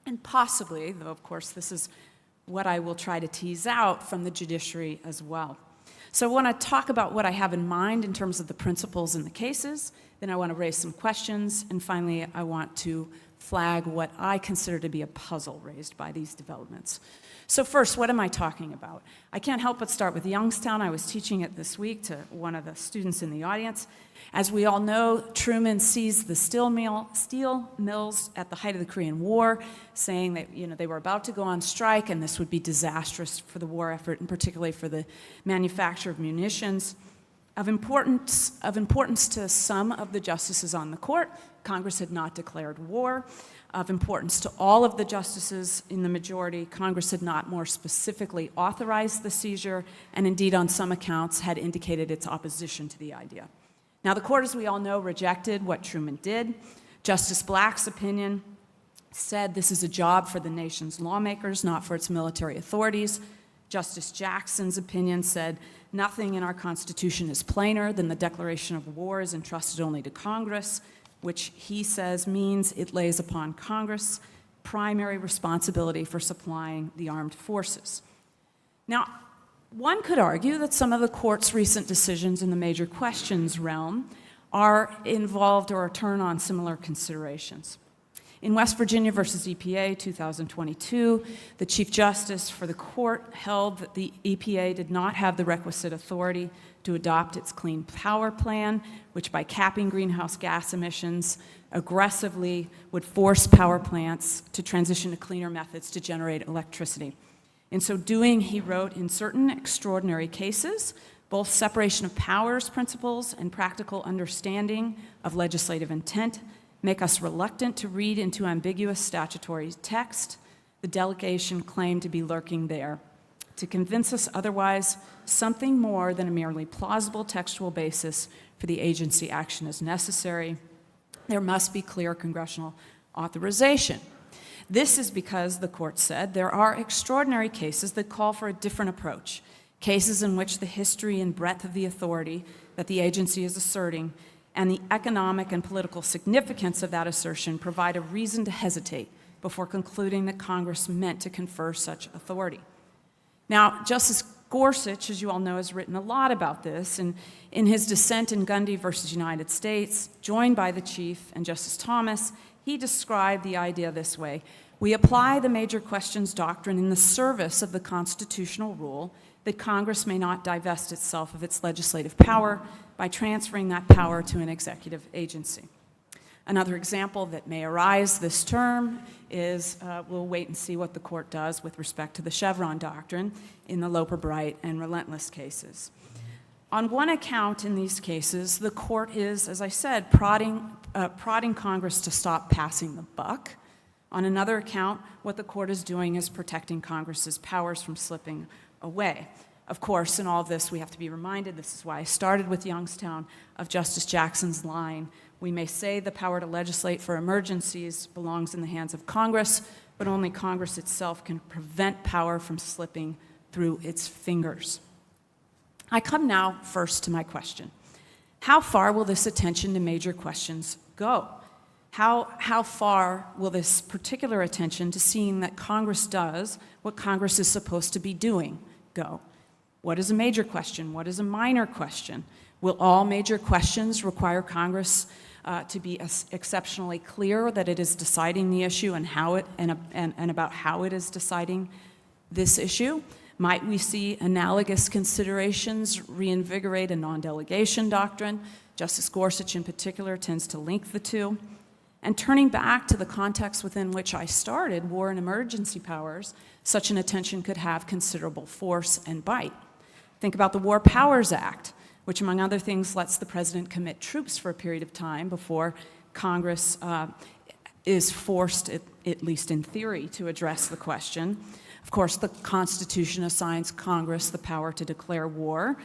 and possibly, though of course this is what I will try to tease out, from the judiciary as well. So I want to talk about what I have in mind in terms of the principles in the cases, then I want to raise some questions, and finally I want to flag what I consider to be a puzzle raised by these developments. So first, what am I talking about? I can't help but start with Youngstown. I was teaching it this week to one of the students in the audience. As we all know, Truman seized the steel mills at the height of the Korean War, saying that they were about to go on strike and this would be disastrous for the war effort, and particularly for the manufacture of munitions. Of importance to some of the justices on the court, Congress had not declared war. Of importance to all of the justices in the majority, Congress had not more specifically authorized the seizure, and indeed on some accounts had indicated its opposition to the idea. Now the court, as we all know, rejected what Truman did. Justice Black's opinion said this is a job for the nation's lawmakers, not for its military authorities. Justice Jackson's opinion said nothing in our Constitution is plainer than the declaration of war is entrusted only to Congress, which he says means it lays upon Congress primary responsibility for supplying the armed forces. Now, one could argue that some of the court's recent decisions in the major questions realm are involved or turn on similar considerations. In West Virginia versus EPA 2022, the Chief Justice for the court held that the EPA did not have the requisite authority to adopt its Clean Power Plan, which by capping greenhouse gas emissions aggressively would force power plants to transition to cleaner methods to generate electricity. In so doing, he wrote, in certain extraordinary cases, both separation of powers principles and practical understanding of legislative intent make us reluctant to read into ambiguous statutory text the delegation claimed to be lurking there. To convince us otherwise, something more than a merely plausible textual basis for the agency action is necessary. There must be clear congressional authorization. This is because, the court said, there are extraordinary cases that call for a different approach, cases in which the history and breadth of the authority that the agency is asserting and the economic and political significance of that assertion provide a reason to hesitate before concluding that Congress meant to confer such authority. Now, Justice Gorsuch, as you all know, has written a lot about this, and in his dissent in Gundy versus United States, joined by the Chief and Justice Thomas, he described the idea this way: we apply the major questions doctrine in the service of the constitutional rule that Congress may not divest itself of its legislative power by transferring that power to an executive agency. Another example that may arise this term is, we'll wait and see what the court does with respect to the Chevron doctrine in the Loper-Bright and Relentless cases. On one account in these cases, the court is, as I said, prodding Congress to stop passing the buck. On another account, what the court is doing is protecting Congress's powers from slipping away. Of course, in all of this, we have to be reminded, this is why I started with Youngstown, of Justice Jackson's line: we may say the power to legislate for emergencies belongs in the hands of Congress, but only Congress itself can prevent power from slipping through its fingers. I come now first to my question. How far will this attention to major questions go? How far will this particular attention to seeing that Congress does what Congress is supposed to be doing go? What is a major question? What is a minor question? Will all major questions require Congress to be exceptionally clear that it is deciding the issue and how it and about how it is deciding this issue? Might we see analogous considerations reinvigorate a non-delegation doctrine? Justice Gorsuch in particular tends to link the two. And turning back to the context within which I started, war and emergency powers, such an attention could have considerable force and bite. Think about the War Powers Act, which among other things lets the president commit troops for a period of time before Congress is forced, at least in theory, to address the question. Of course, the Constitution assigns Congress the power to declare war,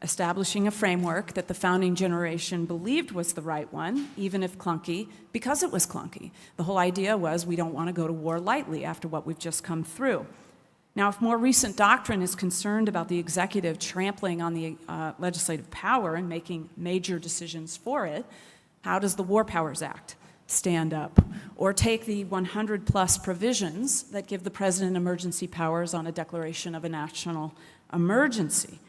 establishing a framework that the founding generation believed was the right one, even if clunky, because it was clunky. The whole idea was we don't want to go to war lightly after what we've just come through. Now, if more recent doctrine is concerned about the executive trampling on the legislative power and making major decisions for it, how does the War Powers Act stand up? Or take the 100-plus provisions that give the president emergency powers on a declaration of a national emergency?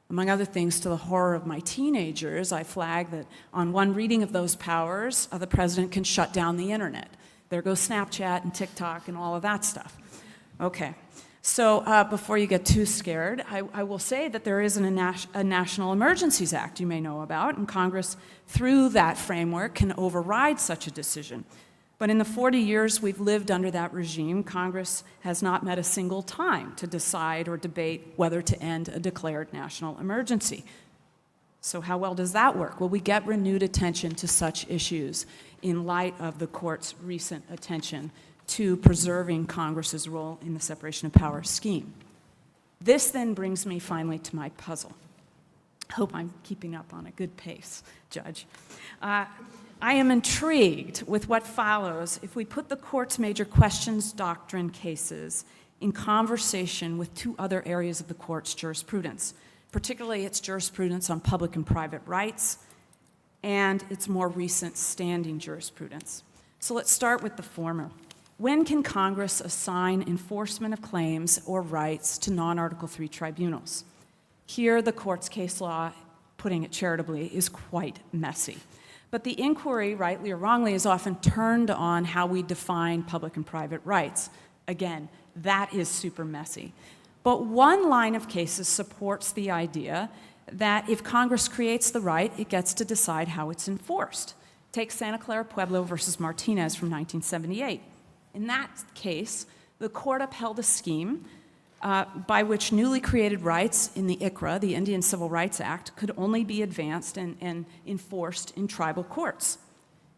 Among other things, to the horror of my teenagers, I flag that on one reading of those powers, the president can shut down the internet. There goes Snapchat and TikTok and all of that stuff. Okay. So before you get too scared, I will say that there is a National Emergencies Act you may know about, and Congress, through that framework, can override such a decision. But in the 40 years we've lived under that regime, Congress has not met a single time to decide or debate whether to end a declared national emergency. So how well does that work? Will we get renewed attention to such issues in light of the court's recent attention to preserving Congress's role in the separation of powers scheme? This then brings me finally to my puzzle. Hope I'm keeping up on a good pace, Judge. I am intrigued with what follows if we put the court's major questions doctrine cases in conversation with two other areas of the court's jurisprudence, particularly its jurisprudence on public and private rights and its more recent standing jurisprudence. So let's start with the former. When can Congress assign enforcement of claims or rights to non-Article III tribunals? Here, the court's case law, putting it charitably, is quite messy. But the inquiry, rightly or wrongly, is often turned on how we define public and private rights. Again, that is super messy. But one line of cases supports the idea that if Congress creates the right, it gets to decide how it's enforced. Take Santa Clara Pueblo versus Martinez from 1978. In that case, the court upheld a scheme by which newly created rights in the ICRA, the Indian Civil Rights Act, could only be advanced and enforced in tribal courts.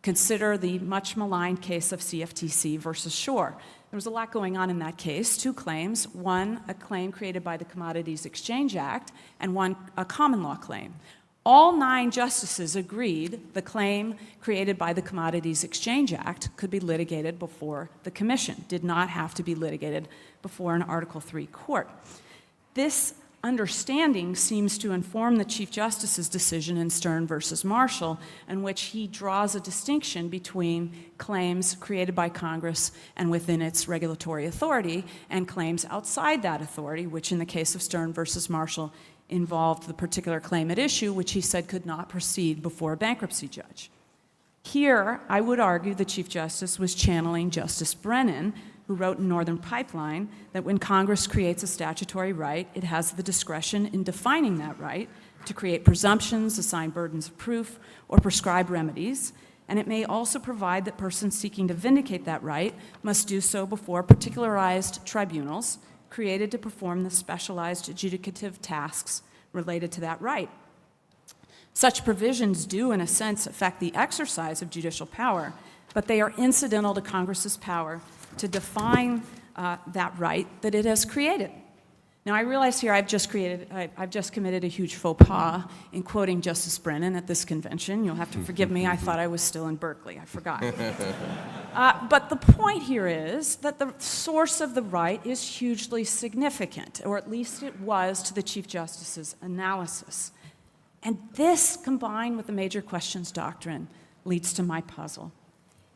Consider the much maligned case of CFTC versus Shore. There was a lot going on in that case, two claims, one a claim created by the Commodities Exchange Act and one a common law claim. All 9 justices agreed the claim created by the Commodities Exchange Act could be litigated before the commission, did not have to be litigated before an Article III court. This understanding seems to inform the Chief Justice's decision in Stern versus Marshall, in which he draws a distinction between claims created by Congress and within its regulatory authority and claims outside that authority, which in the case of Stern versus Marshall involved the particular claim at issue, which he said could not proceed before a bankruptcy judge. Here, I would argue the Chief Justice was channeling Justice Brennan, who wrote in Northern Pipeline that when Congress creates a statutory right, it has the discretion in defining that right to create presumptions, assign burdens of proof, or prescribe remedies, and it may also provide that persons seeking to vindicate that right must do so before particularized tribunals created to perform the specialized adjudicative tasks related to that right. Such provisions do, in a sense, affect the exercise of judicial power, but they are incidental to Congress's power to define that right that it has created. Now, I realize here I've just committed a huge faux pas in quoting Justice Brennan at this convention. You'll have to forgive me. I thought I was still in Berkeley. I forgot. But the point here is that the source of the right is hugely significant, or at least it was to the Chief Justice's analysis. And this, combined with the major questions doctrine, leads to my puzzle.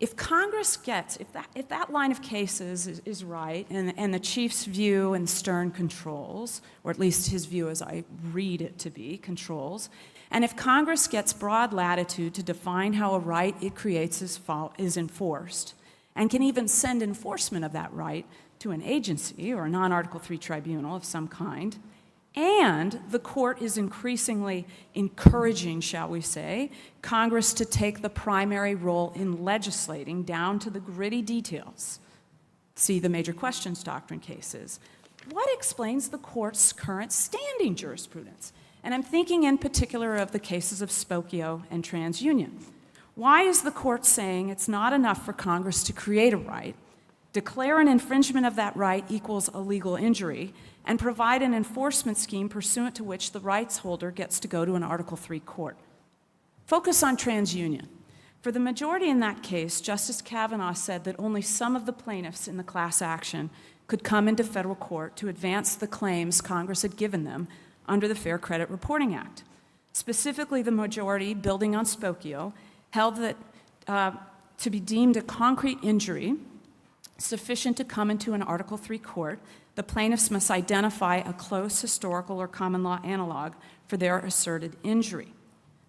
If Congress gets, if that line of cases is right, and the Chief's view and Stern controls, or at least his view as I read it to be, controls, and if Congress gets broad latitude to define how a right it creates is enforced, and can even send enforcement of that right to an agency or a non-Article III tribunal of some kind, and the court is increasingly encouraging, shall we say, Congress to take the primary role in legislating down to the gritty details. See the major questions doctrine cases. What explains the court's current standing jurisprudence? And I'm thinking in particular of the cases of Spokio and TransUnion. Why is the court saying it's not enough for Congress to create a right, declare an infringement of that right equals a legal injury, and provide an enforcement scheme pursuant to which the rights holder gets to go to an Article III court? Focus on TransUnion. For the majority in that case, Justice Kavanaugh said that only some of the plaintiffs in the class action could come into federal court to advance the claims Congress had given them under the Fair Credit Reporting Act. Specifically, the majority, building on Spokio, held that to be deemed a concrete injury sufficient to come into an Article III court, the plaintiffs must identify a close historical or common law analog for their asserted injury.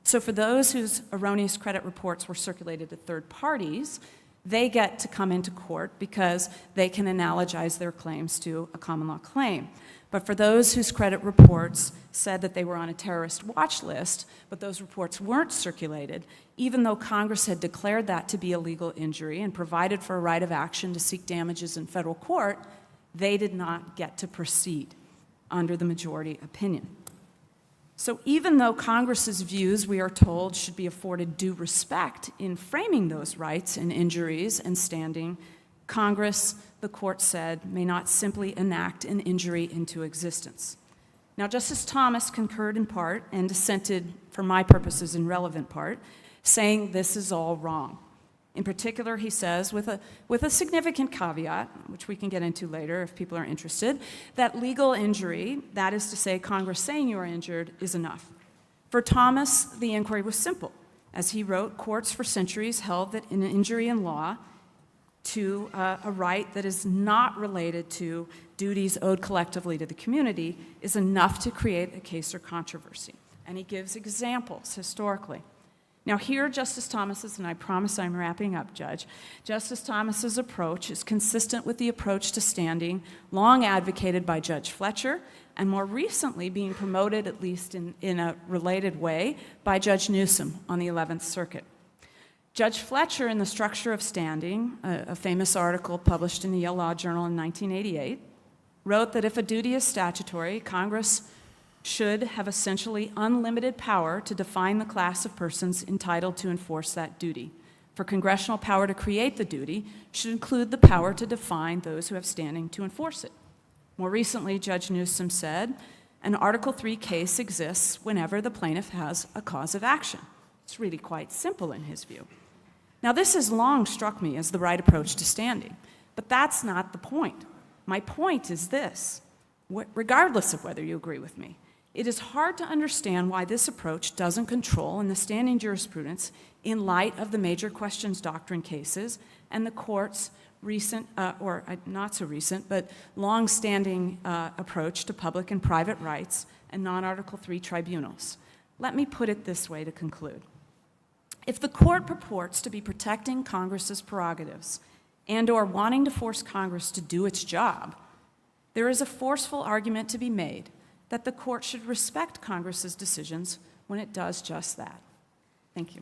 So for those whose erroneous credit reports were circulated to third parties, they get to come into court because they can analogize their claims to a common law claim. But for those whose credit reports said that they were on a terrorist watch list, but those reports weren't circulated, even though Congress had declared that to be a legal injury and provided for a right of action to seek damages in federal court, they did not get to proceed under the majority opinion. So even though Congress's views, we are told, should be afforded due respect in framing those rights and injuries and standing, Congress, the court said, may not simply enact an injury into existence. Now, Justice Thomas concurred in part and dissented, for my purposes, in relevant part, saying this is all wrong. In particular, he says, with a significant caveat, which we can get into later if people are interested, that legal injury, that is to say Congress saying you are injured, is enough. For Thomas, the inquiry was simple. As he wrote, courts for centuries held that an injury in law to a right that is not related to duties owed collectively to the community is enough to create a case or controversy. And he gives examples historically. Now here, Justice Thomas's, and I promise I'm wrapping up, Judge, Justice Thomas's approach is consistent with the approach to standing long advocated by Judge Fletcher and more recently being promoted, at least in a related way, by Judge Newsom on the 11th Circuit. Judge Fletcher, in The Structure of Standing, a famous article published in the Yale Law Journal in 1988, wrote that if a duty is statutory, Congress should have essentially unlimited power to define the class of persons entitled to enforce that duty. For congressional power to create the duty should include the power to define those who have standing to enforce it. More recently, Judge Newsom said, an Article III case exists whenever the plaintiff has a cause of action. It's really quite simple in his view. Now, this has long struck me as the right approach to standing, but that's not the point. My point is this, regardless of whether you agree with me, it is hard to understand why this approach doesn't control in the standing jurisprudence in light of the major questions doctrine cases and the court's recent, or not so recent, but long-standing approach to public and private rights and non-Article III tribunals. Let me put it this way to conclude. If the court purports to be protecting Congress's prerogatives and or wanting to force Congress to do its job, there is a forceful argument to be made that the court should respect Congress's decisions when it does just that. Thank you.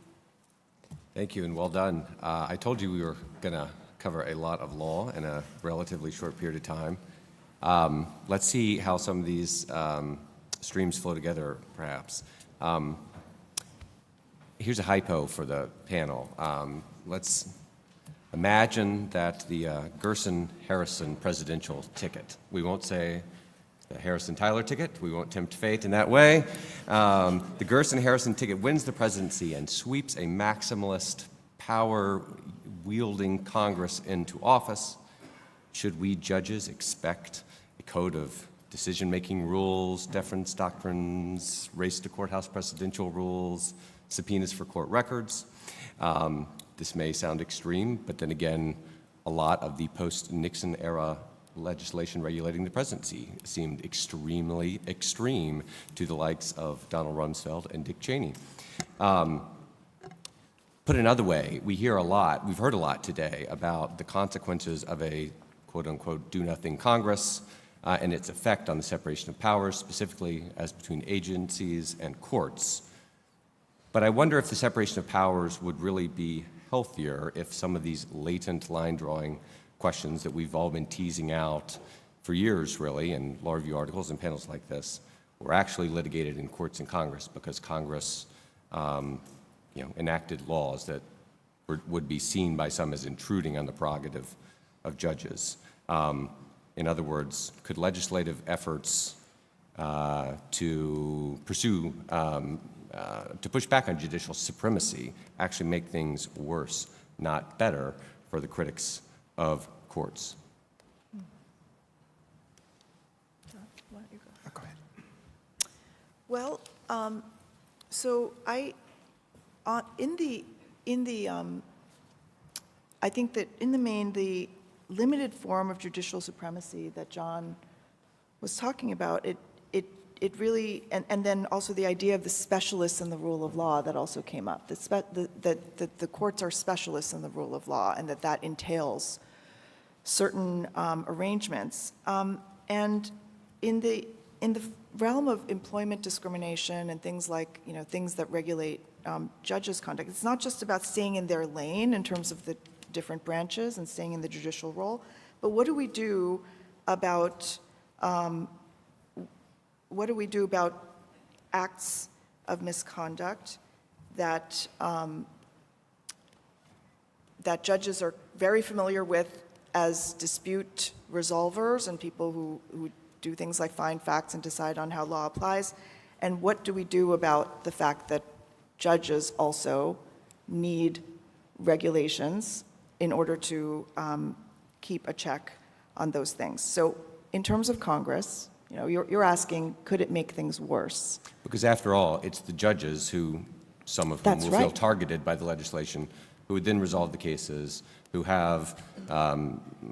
Thank you, and well done. I told you we were going to cover a lot of law in a relatively short period of time. Let's see how some of these streams flow together, perhaps. Here's a hypo for the panel. Let's imagine that the Gersen-Harrison presidential ticket, we won't say the Harrison-Tyler ticket, we won't tempt fate in that way. The Gersen-Harrison ticket wins the presidency and sweeps a maximalist, power-wielding Congress into office. Should we judges expect a code of decision-making rules, deference doctrines, race to courthouse presidential rules, subpoenas for court records? This may sound extreme, but then again, a lot of the post-Nixon era legislation regulating the presidency seemed extremely extreme to the likes of Donald Rumsfeld and Dick Cheney. Put another way, we've heard a lot today about the consequences of a quote-unquote do-nothing Congress and its effect on the separation of powers, specifically as between agencies and courts. But I wonder if the separation of powers would really be healthier if some of these latent line-drawing questions that we've all been teasing out for years, really, in law review articles and panels like this, were actually litigated in courts and Congress, because Congress enacted laws that would be seen by some as intruding on the prerogative of judges. In other words, could legislative efforts to pursue, to push back on judicial supremacy actually make things worse, not better, for the critics of courts? Go ahead. Well, so I think that in the main, the limited form of judicial supremacy that John was talking about, it really, and then also the idea of the specialists in the rule of law that also came up, that the courts are specialists in the rule of law, and that entails certain arrangements. And in the realm of employment discrimination and things like, things that regulate judges' conduct, it's not just about staying in their lane in terms of the different branches and staying in the judicial role, but what do we do about acts of misconduct that that judges are very familiar with as dispute resolvers and people who do things like find facts and decide on how law applies? And what do we do about the fact that judges also need regulations in order to keep a check on those things? So in terms of Congress, you're asking, could it make things worse? Because after all, it's the judges who, some of whom That's will feel right. targeted by the legislation, who would then resolve the cases, who have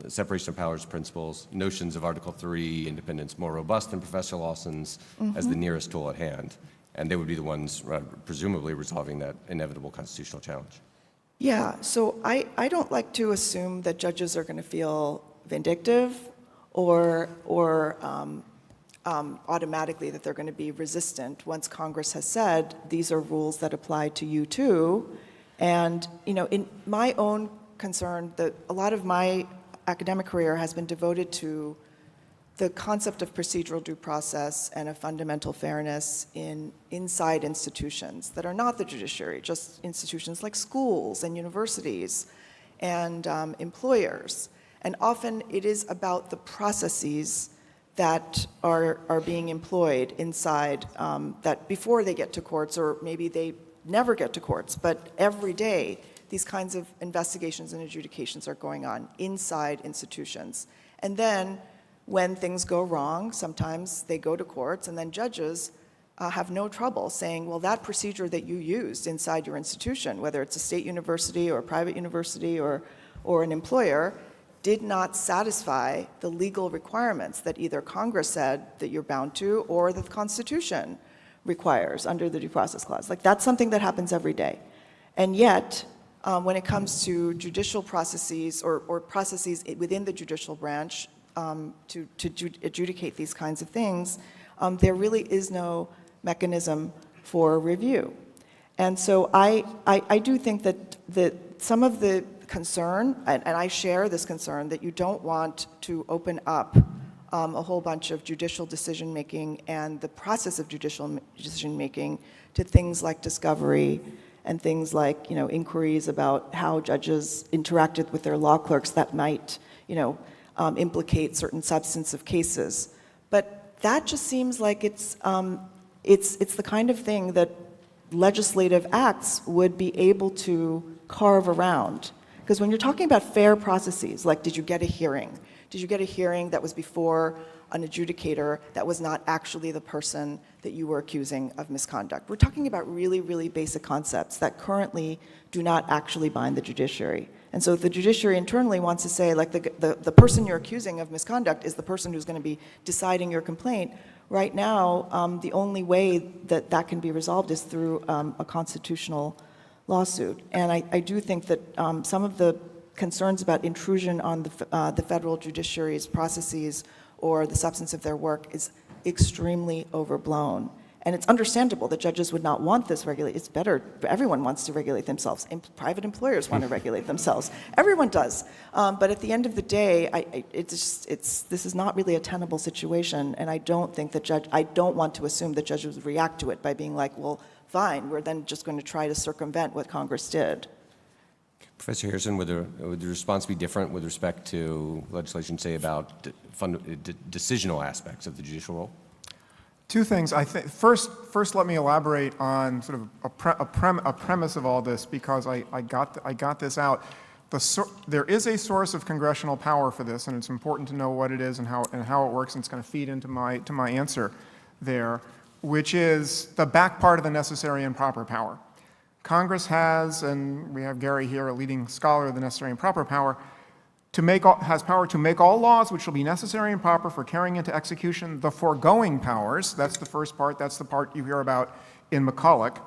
separation of powers principles, notions of Article III independence more robust than Professor Lawson's as the nearest tool at hand. And they would be the ones presumably resolving that inevitable constitutional challenge. Yeah, so I don't like to assume that judges are going to feel vindictive or automatically that they're going to be resistant once Congress has said these are rules that apply to you too. And in my own concern, a lot of my academic career has been devoted to the concept of procedural due process and a fundamental fairness inside institutions that are not the judiciary, just institutions like schools and universities and employers. And often it is about the processes that are being employed inside, that before they get to courts, or maybe they never get to courts, but every day these kinds of investigations and adjudications are going on inside institutions. And then when things go wrong, sometimes they go to courts, and then judges have no trouble saying, well, that procedure that you used inside your institution, whether it's a state university or a private university or an employer, did not satisfy the legal requirements that either Congress said that you're bound to or that the Constitution requires under the Due Process Clause. Like, that's something that happens every day. And yet, when it comes to judicial processes or processes within the judicial branch to adjudicate these kinds of things, there really is no mechanism for review. And so I do think that some of the concern, and I share this concern, that you don't want to open up a whole bunch of judicial decision-making and the process of judicial decision-making to things like discovery and things like, inquiries about how judges interacted with their law clerks that might, implicate certain substance of cases. But that just seems like it's the kind of thing that legislative acts would be able to carve around. Because when you're talking about fair processes, like did you get a hearing? Did you get a hearing that was before an adjudicator that was not actually the person that you were accusing of misconduct? We're talking about really, really basic concepts that currently do not actually bind the judiciary. And so if the judiciary internally wants to say, like, the person you're accusing of misconduct is the person who's going to be deciding your complaint, right now, the only way that that can be resolved is through a constitutional lawsuit. And I do think that some of the concerns about intrusion on the federal judiciary's processes or the substance of their work is extremely overblown. And it's understandable that judges would not want this regulated. It's better, everyone wants to regulate themselves. Private employers want to regulate themselves. Everyone does. But at the end of the day, this is not really a tenable situation, and I don't think that I don't want to assume that judges would react to it by being like, well, fine, we're then just going to try to circumvent what Congress did. Professor Harrison, would the response be different with respect to legislation, say, about decisional aspects of the judicial role? Two things. I think first, let me elaborate on sort of a premise of all this, because I got this out. There is a source of congressional power for this, and it's important to know what it is and how it works, and it's going to feed into my answer there, which is the back part of the necessary and proper power. Congress has, and we have Gary here, a leading scholar of the necessary and proper power, has power to make all laws which shall be necessary and proper for carrying into execution the foregoing powers. That's the first part. That's the part you hear about in McCulloch.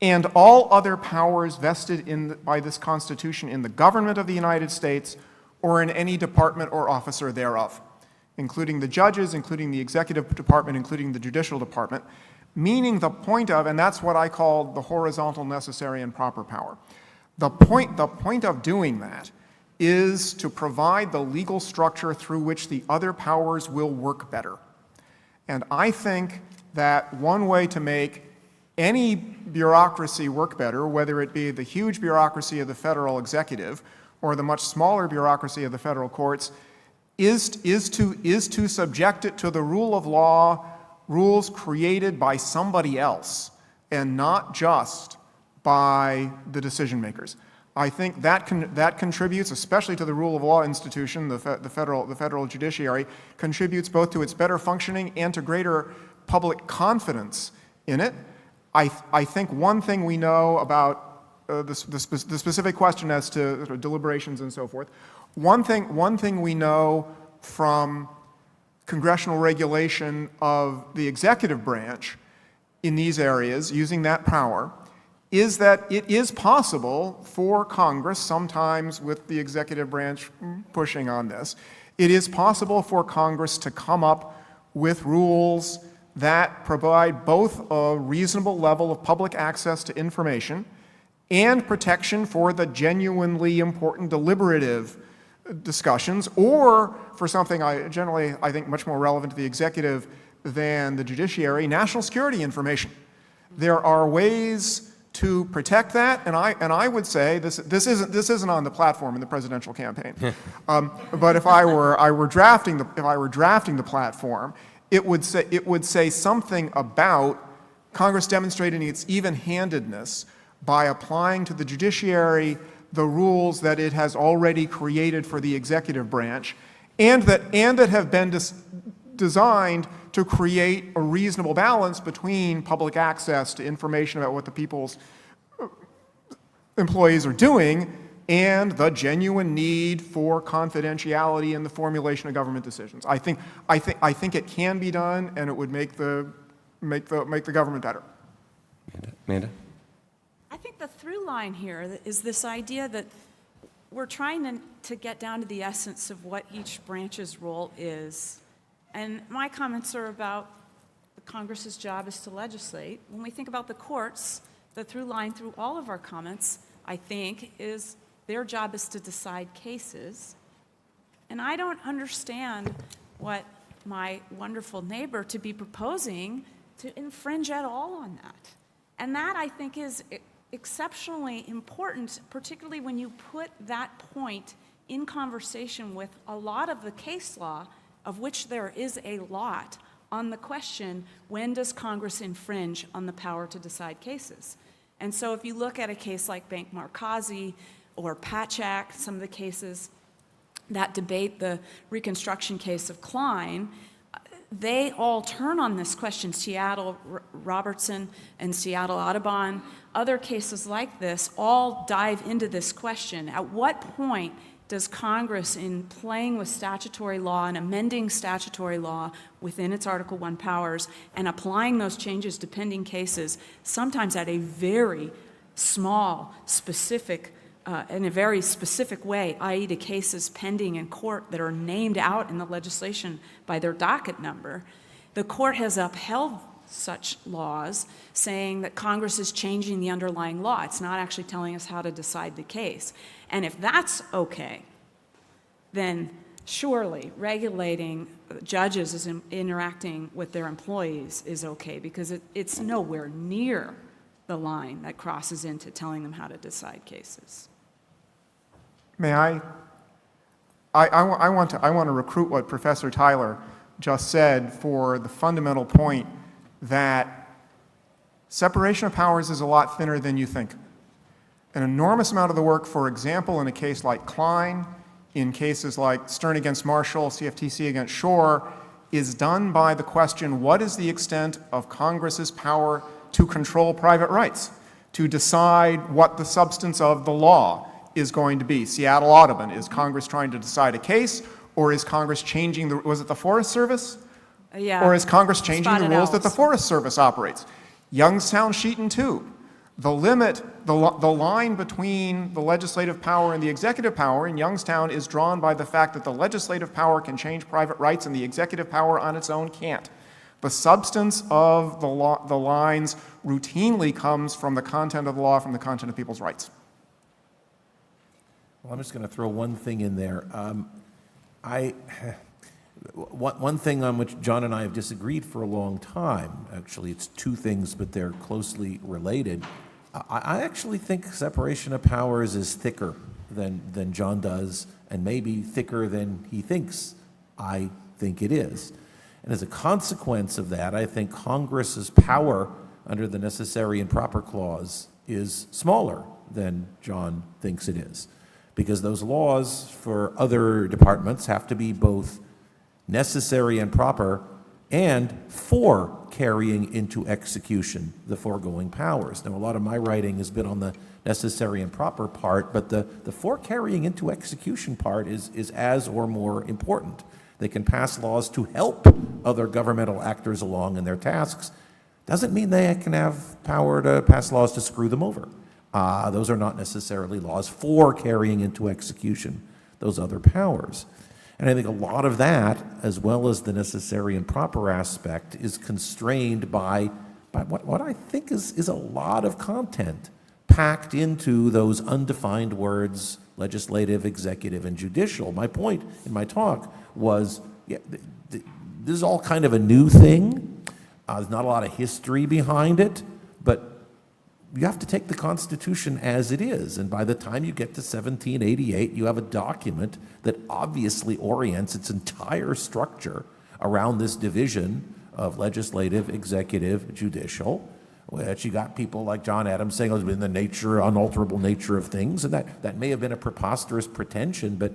And all other powers vested by this Constitution in the government of the United States or in any department or officer thereof, including the judges, including the executive department, including the judicial department, meaning the point of, and that's what I call the horizontal necessary and proper power. The point of doing that is to provide the legal structure through which the other powers will work better. And I think that one way to make any bureaucracy work better, whether it be the huge bureaucracy of the federal executive or the much smaller bureaucracy of the federal courts, is to subject it to the rule of law, rules created by somebody else, and not just by the decision makers. I think that contributes, especially to the rule of law institution, the federal judiciary, contributes both to its better functioning and to greater public confidence in it. I think one thing we know about the specific question as to deliberations and so forth, one thing we know from congressional regulation of the executive branch in these areas using that power is that it is possible for Congress, sometimes with the executive branch pushing on this, it is possible for Congress to come up with rules that provide both a reasonable level of public access to information and protection for the genuinely important deliberative discussions, or for something I think much more relevant to the executive than the judiciary, national security information. There are ways to protect that, and I would say this isn't on the platform in the presidential campaign. But if I were drafting the platform, it would say something about Congress demonstrating its even-handedness by applying to the judiciary the rules that it has already created for the executive branch, and that have been designed to create a reasonable balance between public access to information about what the people's employees are doing and the genuine need for confidentiality in the formulation of government decisions. I think it can be done, and it would make the government better. Amanda? I think the through line here is this idea that we're trying to get down to the essence of what each branch's role is. And my comments are about the Congress's job is to legislate. When we think about the courts, the through line through all of our comments, I think, is their job is to decide cases. And I don't understand what my wonderful neighbor to be proposing to infringe at all on that. And that, I think, is exceptionally important, particularly when you put that point in conversation with a lot of the case law, of which there is a lot, on the question, when does Congress infringe on the power to decide cases? And so if you look at a case like Bank Markazi, or Patch Act, some of the cases that debate the Reconstruction case of Klein, they all turn on this question. Seattle Robertson and Seattle Audubon, other cases like this, all dive into this question. At what point does Congress, in playing with statutory law and amending statutory law within its Article I powers and applying those changes to pending cases, sometimes at a very small, specific, in a very specific way, i.e. to cases pending in court that are named out in the legislation by their docket number, the court has upheld such laws, saying that Congress is changing the underlying law. It's not actually telling us how to decide the case. And if that's okay, then surely regulating judges as interacting with their employees is okay, because it's nowhere near the line that crosses into telling them how to decide cases. May I want to recruit what Professor Tyler just said for the fundamental point that separation of powers is a lot thinner than you think. An enormous amount of the work, for example, in a case like Klein, in cases like Stern against Marshall, CFTC against Shore, is done by the question, what is the extent of Congress's power to control private rights, to decide what the substance of the law is going to be? Seattle Audubon, is Congress trying to decide a case, or is Congress changing the, was it the Forest Service? Yeah. Or is Congress changing the Spotted rules that the owls. Forest Service operates? Youngstown Sheet and Tube. The limit, the line between the legislative power and the executive power in Youngstown is drawn by the fact that the legislative power can change private rights and the executive power on its own can't. The substance of the lines routinely comes from the content of the law, from the content of people's rights. Well, I'm just going to throw one thing in there. One thing on which John and I have disagreed for a long time, actually it's two things, but they're closely related. I actually think separation of powers is thicker than John does, and maybe thicker than he thinks I think it is. And as a consequence of that, I think Congress's power under the necessary and proper clause is smaller than John thinks it is, because those laws for other departments have to be both necessary and proper and for carrying into execution the foregoing powers. Now, a lot of my writing has been on the necessary and proper part, but the for carrying into execution part is as or more important. They can pass laws to help other governmental actors along in their tasks. Doesn't mean they can have power to pass laws to screw them over. Those are not necessarily laws for carrying into execution those other powers. And I think a lot of that, as well as the necessary and proper aspect, is constrained by what I think is a lot of content packed into those undefined words, legislative, executive, and judicial. My point in my talk was, this is all kind of a new thing. There's not a lot of history behind it, but you have to take the Constitution as it is. And by the time you get to 1788, you have a document that obviously orients its entire structure around this division of legislative, executive, judicial, which you got people like John Adams saying, in the nature, unalterable nature of things. And that may have been a preposterous pretension, but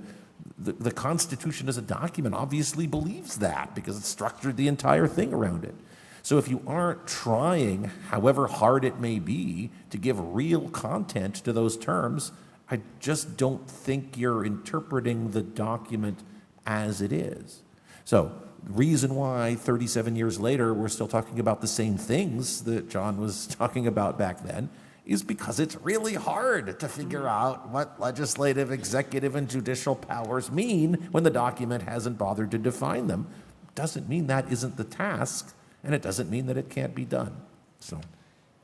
the Constitution as a document obviously believes that because it structured the entire thing around it. So if you aren't trying, however hard it may be, to give real content to those terms, I just don't think you're interpreting the document as it is. So the reason why 37 years later we're still talking about the same things that John was talking about back then is because it's really hard to figure out what legislative, executive, and judicial powers mean when the document hasn't bothered to define them. Doesn't mean that isn't the task, and it doesn't mean that it can't be done. So,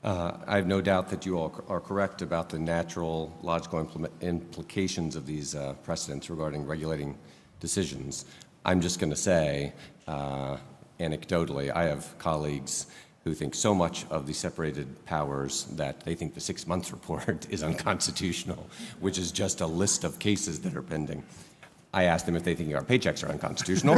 I have no doubt that you all are correct about the natural, logical implications of these precedents regarding regulating decisions. I'm just going to say, anecdotally, I have colleagues who think so much of the separated powers that they think the 6 months report is unconstitutional, which is just a list of cases that are pending. I asked them if they think our paychecks are unconstitutional.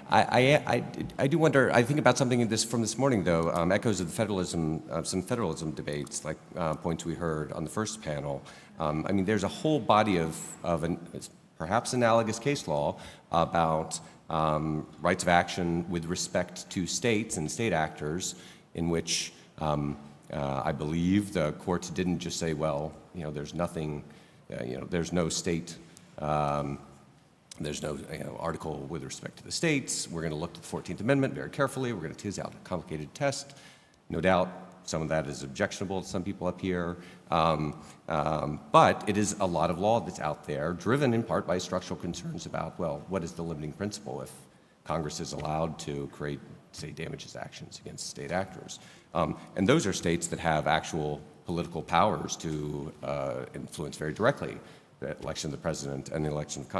I do wonder, I think about something from this morning, though, echoes of the federalism, some federalism debates, like points we heard on the first panel. I mean, there's a whole body of perhaps analogous case law about rights of action with respect to states and state actors, in which I believe the courts didn't just say, well, there's nothing, there's no state, there's no article with respect to the states. We're going to look at the 14th Amendment very carefully. We're going to tease out a complicated test. No doubt some of that is objectionable to some people up here. But it is a lot of law that's out there, driven in part by structural concerns about, well, what is the limiting principle if Congress is allowed to create, say, damages actions against state actors? And those are states that have actual political powers to influence very directly the election of the president and the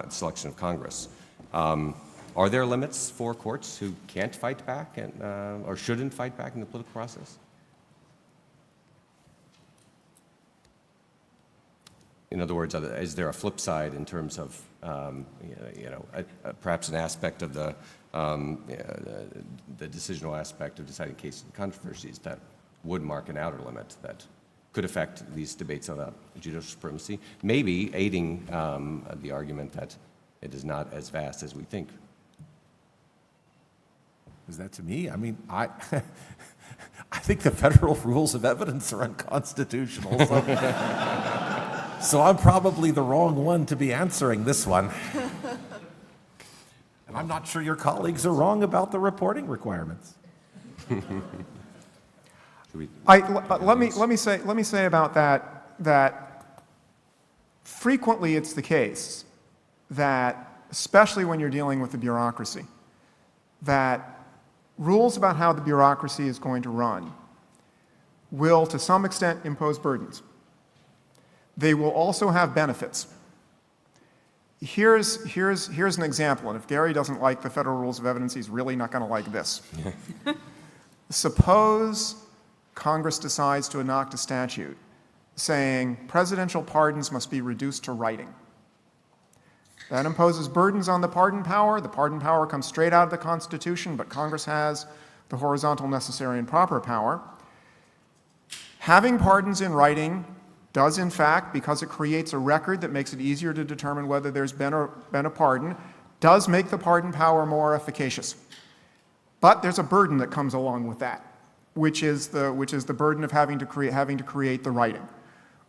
selection of Congress. Are there limits for courts who can't fight back or shouldn't fight back in the political process? In other words, is there a flip side in terms of perhaps an aspect of the decisional aspect of deciding cases and controversies that would mark an outer limit that could affect these debates on judicial supremacy, maybe aiding the argument that it is not as vast as we think? Is that to me? I mean, I think the federal rules of evidence are unconstitutional. So I'm probably the wrong one to be answering this one. And I'm not sure your colleagues are wrong about the reporting requirements. Let me say about that frequently it's the case that, especially when you're dealing with the bureaucracy, that rules about how the bureaucracy is going to run will, to some extent, impose burdens. They will also have benefits. Here's an example, and if Gary doesn't like the federal rules of evidence, he's really not going to like this. Suppose Congress decides to enact a statute saying presidential pardons must be reduced to writing. That imposes burdens on the pardon power. The pardon power comes straight out of the Constitution, but Congress has the horizontal necessary and proper power. Having pardons in writing does, in fact, because it creates a record that makes it easier to determine whether there's been a pardon, does make the pardon power more efficacious. But there's a burden that comes along with that, which is the burden of having to create the writing.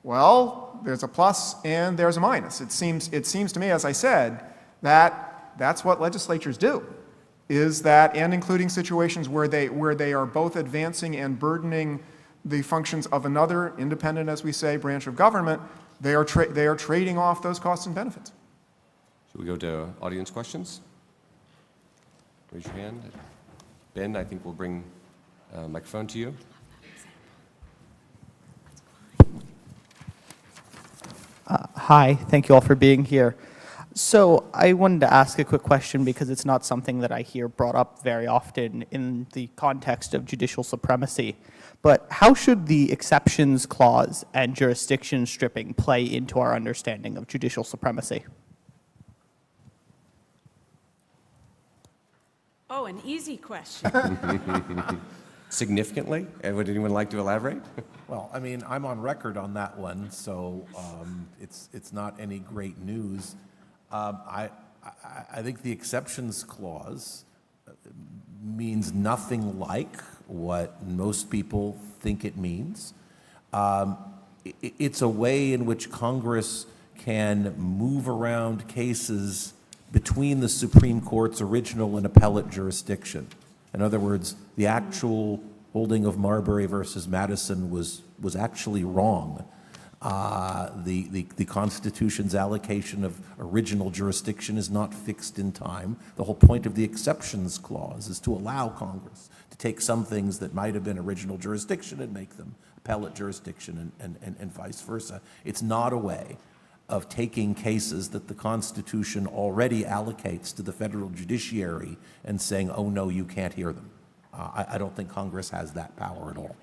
Well, there's a plus and there's a minus. It seems to me, as I said, that that's what legislatures do, is that, and including situations where they are both advancing and burdening the functions of another independent, as we say, branch of government, they are trading off those costs and benefits. Should we go to audience questions? Raise your hand. Ben, I think we'll bring a microphone to you. Hi, thank you all for being here. So I wanted to ask a quick question because it's not something that I hear brought up very often in the context of judicial supremacy. But how should the exceptions clause and jurisdiction stripping play into our understanding of judicial supremacy? Oh, an easy question. Significantly? And would anyone like to elaborate? Well, I mean, I'm on record on that one, so it's not any great news. I think the exceptions clause means nothing like what most people think it means. It's a way in which Congress can move around cases between the Supreme Court's original and appellate jurisdiction. In other words, the actual holding of Marbury versus Madison was actually wrong. The Constitution's allocation of original jurisdiction is not fixed in time. The whole point of the exceptions clause is to allow Congress to take some things that might have been original jurisdiction and make them appellate jurisdiction and vice versa. It's not a way of taking cases that the Constitution already allocates to the federal judiciary and saying, oh no, you can't hear them. I don't think Congress has that power at all.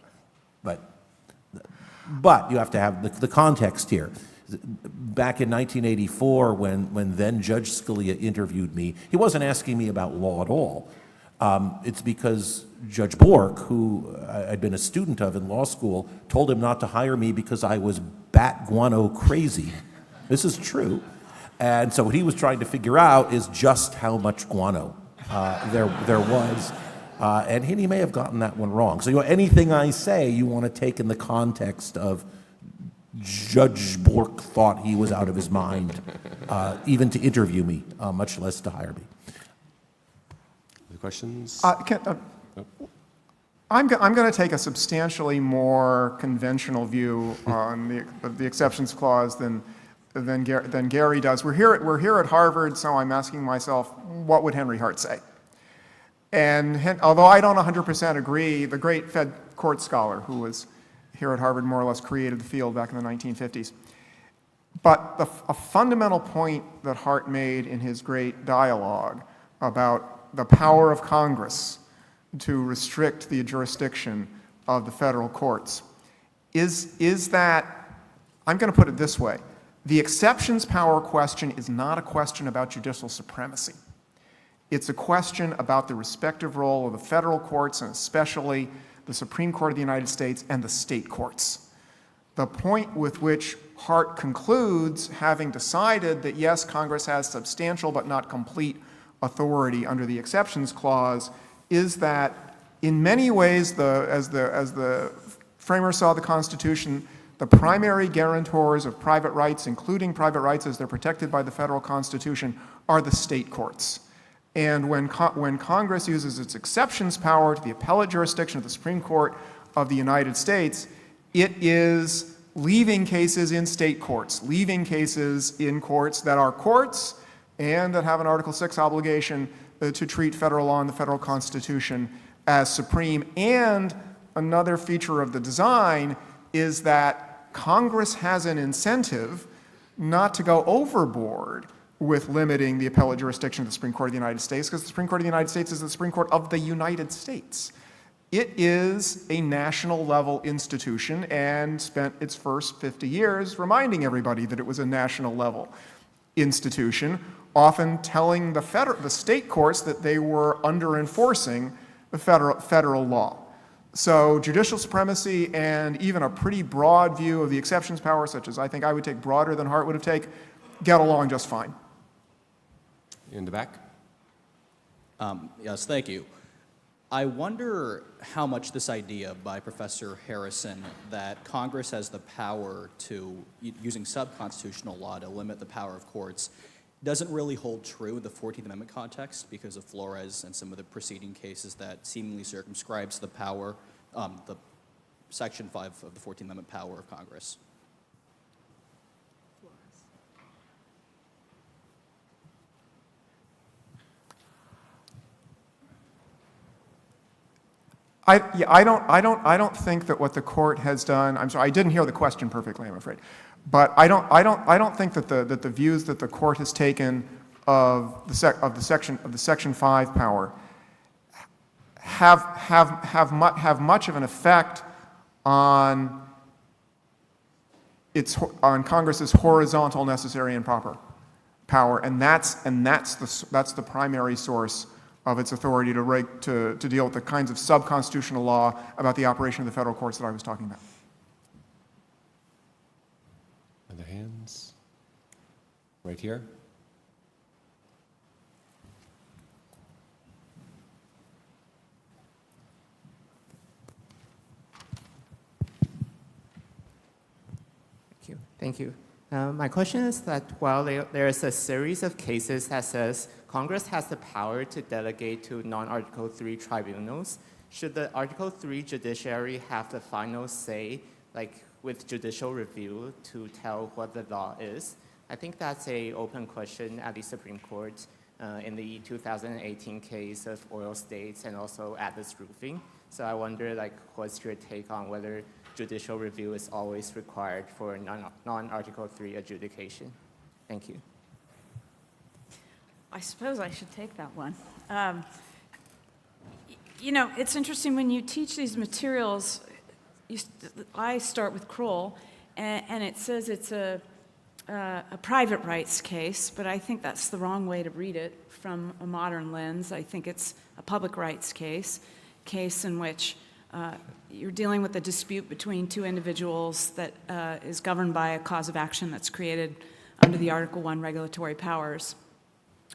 But you have to have the context here. Back in 1984, when then Judge Scalia interviewed me, he wasn't asking me about law at all. It's because Judge Bork, who I'd been a student of in law school, told him not to hire me because I was bat guano crazy. This is true. And so what he was trying to figure out is just how much guano there was. And he may have gotten that one wrong. So anything I say, you want to take in the context of Judge Bork thought he was out of his mind, even to interview me, much less to hire me. Other questions? I'm going to take a substantially more conventional view on the exceptions clause than Gary does. We're here at Harvard, so I'm asking myself, what would Henry Hart say? And although I don't 100% agree, the great Fed court scholar who was here at Harvard more or less created the field back in the 1950s. But a fundamental point that Hart made in his great dialogue about the power of Congress to restrict the jurisdiction of the federal courts is that, I'm going to put it this way, the exceptions power question is not a question about judicial supremacy. It's a question about the respective role of the federal courts, and especially the Supreme Court of the United States and the state courts. The point with which Hart concludes, having decided that yes, Congress has substantial but not complete authority under the exceptions clause, is that in many ways, as the framers saw the Constitution, the primary guarantors of private rights, including private rights as they're protected by the federal Constitution, are the state courts. And when Congress uses its exceptions power to the appellate jurisdiction of the Supreme Court of the United States, it is leaving cases in state courts, leaving cases in courts that are courts and that have an Article 6 obligation to treat federal law and the federal Constitution as supreme. And another feature of the design is that Congress has an incentive not to go overboard with limiting the appellate jurisdiction of the Supreme Court of the United States, because the Supreme Court of the United States is the Supreme Court of the United States. It is a national level institution and spent its first 50 years reminding everybody that it was a national level institution, often telling the state courts that they were under enforcing the federal law. So judicial supremacy and even a pretty broad view of the exceptions power, such as I think I would take broader than Hart would have taken, get along just fine. In the back? Yes, thank you. I wonder how much this idea by Professor Harrison that Congress has the power to, using sub-constitutional law to limit the power of courts, doesn't really hold true in the 14th Amendment context because of Flores and some of the preceding cases that seemingly circumscribes the power, the Section 5 of the 14th Amendment power of Congress. I don't think that what the court has done. I'm sorry, I didn't hear the question perfectly, I'm afraid. But I don't think that the views that the court has taken of the Section 5 power have much of an effect on Congress's horizontal necessary and proper power, and that's the primary source of its authority to deal with the kinds of sub-constitutional law about the operation of the federal courts that I was talking about. Other hands? Right here? Thank you. My question is that while there is a series of cases that says Congress has the power to delegate to non-Article 3 tribunals, should the Article 3 judiciary have the final say, like with judicial review, to tell what the law is? I think that's an open question at the Supreme Court in the 2018 case of oil states and also Atlas Roofing. So I wonder, like, what's your take on whether judicial review is always required for non-Article 3 adjudication? Thank you. I suppose I should take that one. You know, it's interesting when you teach these materials, I start with Kroll, and it says it's a a private rights case, but I think that's the wrong way to read it from a modern lens. I think it's a public rights case in which you're dealing with a dispute between two individuals that is governed by a cause of action that's created under the Article I regulatory powers.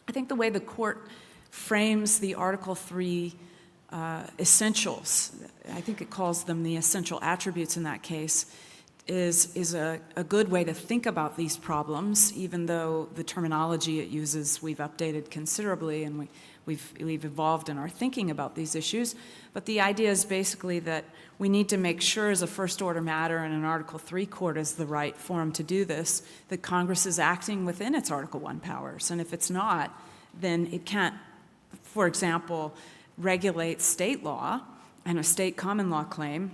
I think the way the court frames the Article III essentials, I think it calls them the essential attributes in that case, is a good way to think about these problems, even though the terminology it uses we've updated considerably and we've evolved in our thinking about these issues. But the idea is basically that we need to make sure as a first order matter, and an Article III court is the right forum to do this, that Congress is acting within its Article I powers. And if it's not, then it can't, for example, regulate state law and a state common law claim.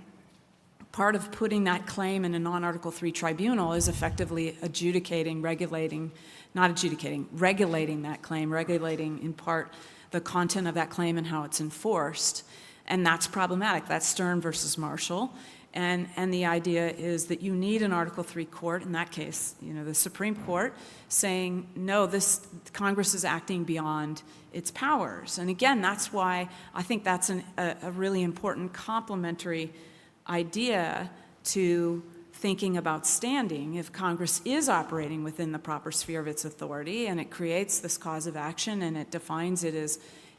Part of putting that claim in a non-Article III tribunal is effectively regulating that claim, regulating in part the content of that claim and how it's enforced. And that's problematic. That's Stern versus Marshall. And the idea is that you need an Article III court, in that case, the Supreme Court, saying, no, Congress is acting beyond its powers. And again, that's why I think that's a really important complementary idea to thinking about standing. If Congress is operating within the proper sphere of its authority and it creates this cause of action and it defines it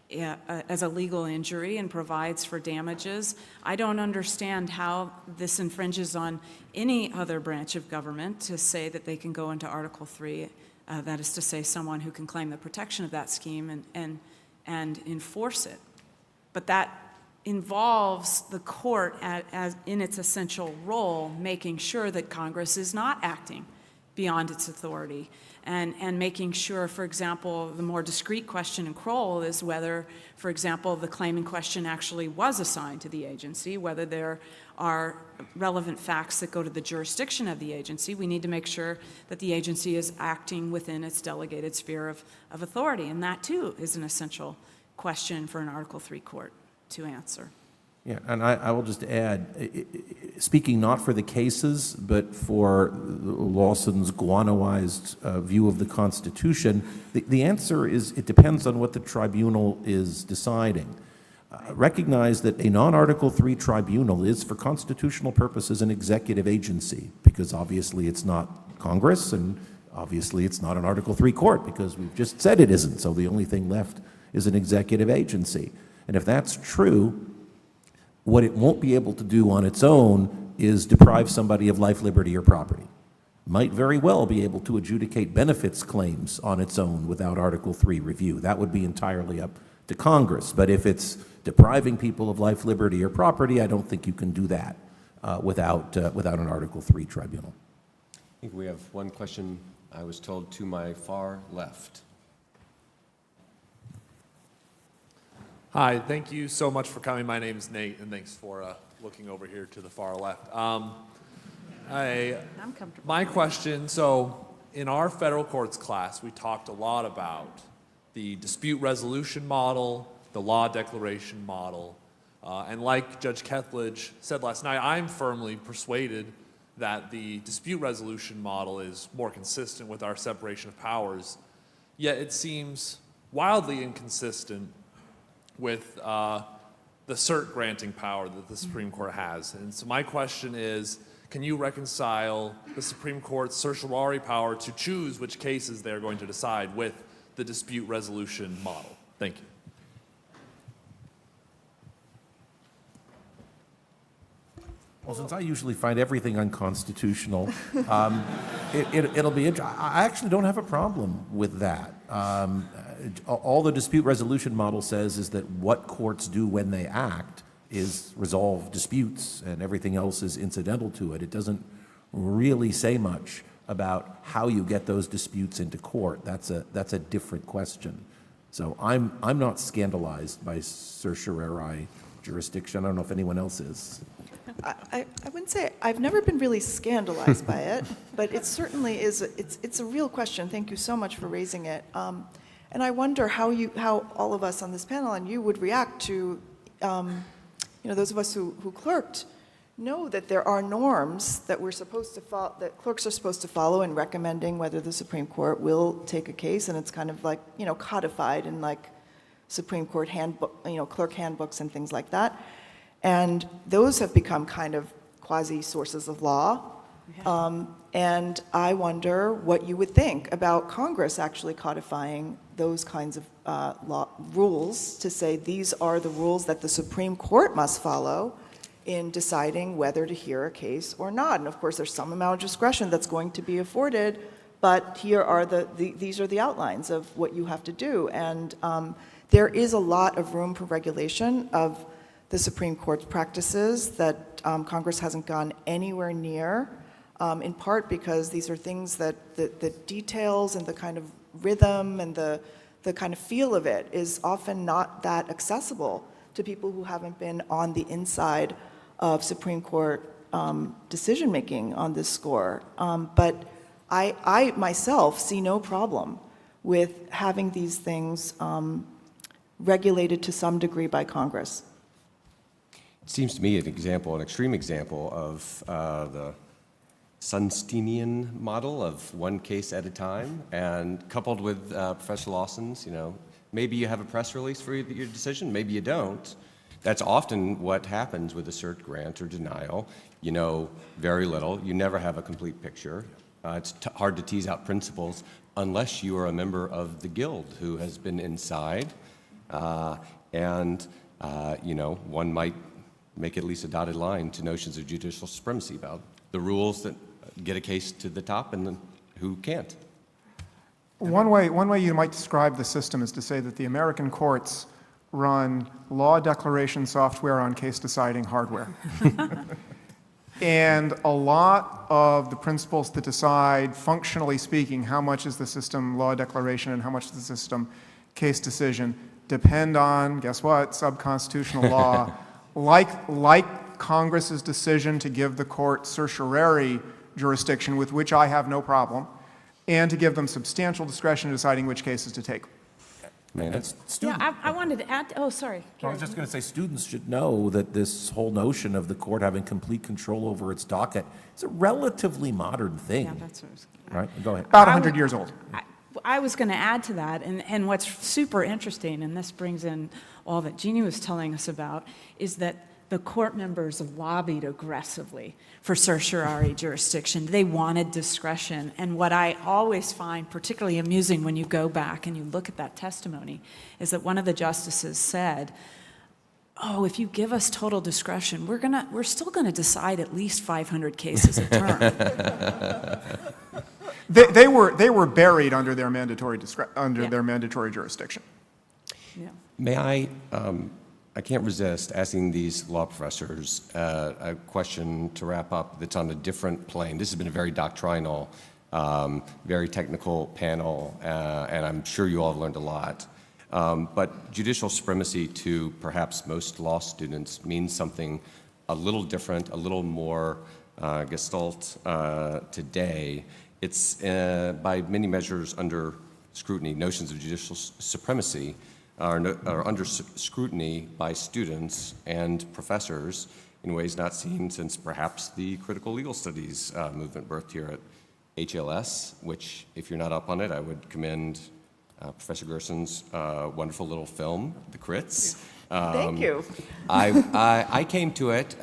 as a legal injury and provides for damages, I don't understand how this infringes on any other branch of government to say that they can go into Article III, that is to say someone who can claim the protection of that scheme and enforce it. But that involves the court as in its essential role, making sure that Congress is not acting beyond its authority, and making sure, for example, the more discrete question in Kroll is whether, for example, the claim in question actually was assigned to the agency, whether there are relevant facts that go to the jurisdiction of the agency. We need to make sure that the agency is acting within its delegated sphere of authority, and that too is an essential question for an Article III court to answer. Yeah, and I will just add, speaking not for the cases, but for Lawson's guanoized view of the Constitution, the answer is it depends on what the tribunal is deciding. Recognize that a non-Article III tribunal is, for constitutional purposes, an executive agency, because obviously it's not Congress, and obviously it's not an Article III court, because we've just said it isn't, so the only thing left is an executive agency. And if that's true, what it won't be able to do on its own is deprive somebody of life, liberty, or property. Might very well be able to adjudicate benefits claims on its own without Article III review. That would be entirely up to Congress. But if it's depriving people of life, liberty, or property, I don't think you can do that without an Article III tribunal. I think we have one question, I was told, to my far left. Hi, thank you so much for coming. My name is Nate, and thanks for looking over here to the far left. I'm comfortable. My question, so in our federal courts class, we talked a lot about the dispute resolution model, the law declaration model, and like Judge Kethledge said last night, I'm firmly persuaded that the dispute resolution model is more consistent with our separation of powers, yet it seems wildly inconsistent with the cert granting power that the Supreme Court has. And so my question is, can you reconcile the Supreme Court's certiorari power to choose which cases they're going to decide with the dispute resolution model? Thank you. Well, since I usually find everything unconstitutional, it'll be interesting. I actually don't have a problem with that. All the dispute resolution model says is that what courts do when they act is resolve disputes, and everything else is incidental to it. It doesn't really say much about how you get those disputes into court. That's a different question. So I'm not scandalized by certiorari jurisdiction. I don't know if anyone else is. I wouldn't say, I've never been really scandalized by it, but it certainly is, it's a real question. Thank you so much for raising it. And I wonder how all of us on this panel and you would react to, those of us who clerked know that there are norms that we're supposed to follow, that clerks are supposed to follow in recommending whether the Supreme Court will take a case, and it's kind of like, codified in like Supreme Court handbook, clerk handbooks and things like that. And those have become kind of quasi sources of law. And I wonder what you would think about Congress actually codifying those kinds of rules to say these are the rules that the Supreme Court must follow in deciding whether to hear a case or not. And of course, there's some amount of discretion that's going to be afforded, but here are these are the outlines of what you have to do. And there is a lot of room for regulation of the Supreme Court's practices that Congress hasn't gone anywhere near, in part because these are things that the details and the kind of rhythm and the kind of feel of it is often not that accessible to people who haven't been on the inside of Supreme Court decision-making on this score. But I myself see no problem with having these things regulated to some degree by Congress. It seems to me an extreme example of the Sunsteinian model of one case at a time, and coupled with Professor Lawson's, maybe you have a press release for your decision, maybe you don't. That's often what happens with a cert grant or denial. You know very little. You never have a complete picture. It's hard to tease out principles unless you are a member of the guild who has been inside. One might make at least a dotted line to notions of judicial supremacy about the rules that get a case to the top and then who can't. One way you might describe the system is to say that the American courts run law declaration software on case deciding hardware. And a lot of the principles that decide, functionally speaking, how much is the system law declaration and how much is the system case decision depend on, guess what, subconstitutional law. Like Congress's decision to give the court certiorari jurisdiction, with which I have no problem, and to give them substantial discretion in deciding which cases to take. I wanted to add, sorry. I was just going to say, students should know that this whole notion of the court having complete control over its docket is a relatively modern thing. Yeah, that's what I was right? Go ahead. About 100 years old. I was going to add to that, and what's super interesting, and this brings in all that Jeannie was telling us about, is that the court members lobbied aggressively for certiorari jurisdiction. They wanted discretion. And what I always find particularly amusing when you go back and you look at that testimony is that one of the justices said, if you give us total discretion, we're still going to decide at least 500 cases a term. They were buried under their mandatory their mandatory jurisdiction. Yeah. May I can't resist asking these law professors a question to wrap up that's on a different plane. This has been a very doctrinal, very technical panel, and I'm sure you all have learned a lot. But judicial supremacy to perhaps most law students means something a little different, a little more gestalt today. It's by many measures under scrutiny. Notions of judicial supremacy are under scrutiny by students and professors in ways not seen since perhaps the critical legal studies movement birthed here at HLS, which, if you're not up on it, I would commend Professor Gersen's wonderful little film, The Crits. Thank you. I came to it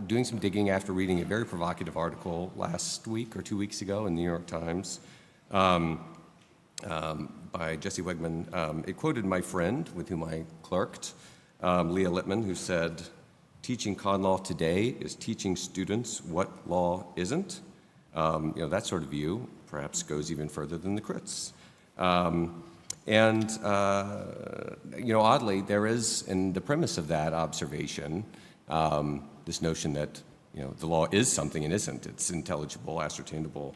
doing some digging after reading a very provocative article last week or 2 weeks ago in the New York Times by Jesse Wegman. It quoted my friend with whom I clerked, Leah Lippman, who said, "Teaching con law today is teaching students what law isn't." That sort of view perhaps goes even further than the crits. Oddly, there is in the premise of that observation this notion that the law is something and isn't. It's intelligible, ascertainable,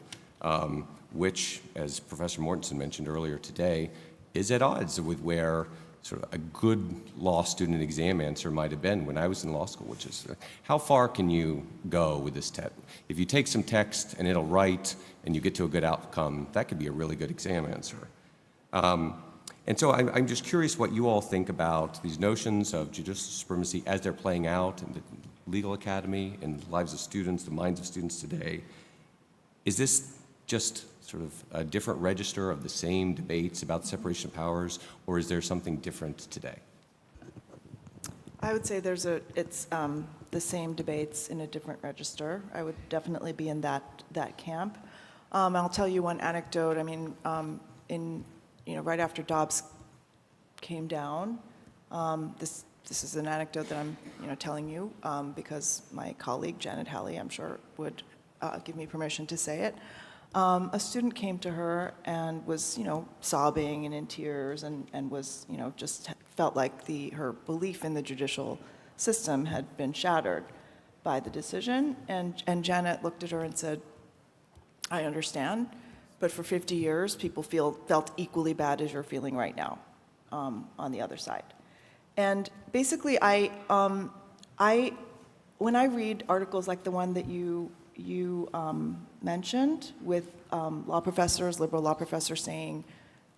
which, as Professor Mortensen mentioned earlier today, is at odds with where sort of a good law student exam answer might have been when I was in law school, which is how far can you go with this test? If you take some text and it'll write and you get to a good outcome, that could be a really good exam answer. And so I'm just curious what you all think about these notions of judicial supremacy as they're playing out in the legal academy, in the lives of students, the minds of students today. Is this just sort of a different register of the same debates about separation of powers, or is there something different today? I would say it's the same debates in a different register. I would definitely be in that camp. I'll tell you one anecdote. I mean, right after Dobbs came down, this is an anecdote that I'm telling you because my colleague Janet Halley, I'm sure, would give me permission to say it. A student came to her and was sobbing and in tears and was just felt like her belief in the judicial system had been shattered by the decision. And Janet looked at her and said, I understand, but for 50 years, people felt equally bad as you're feeling right now on the other side. And basically, when I read articles like the one that you mentioned with liberal law professors saying,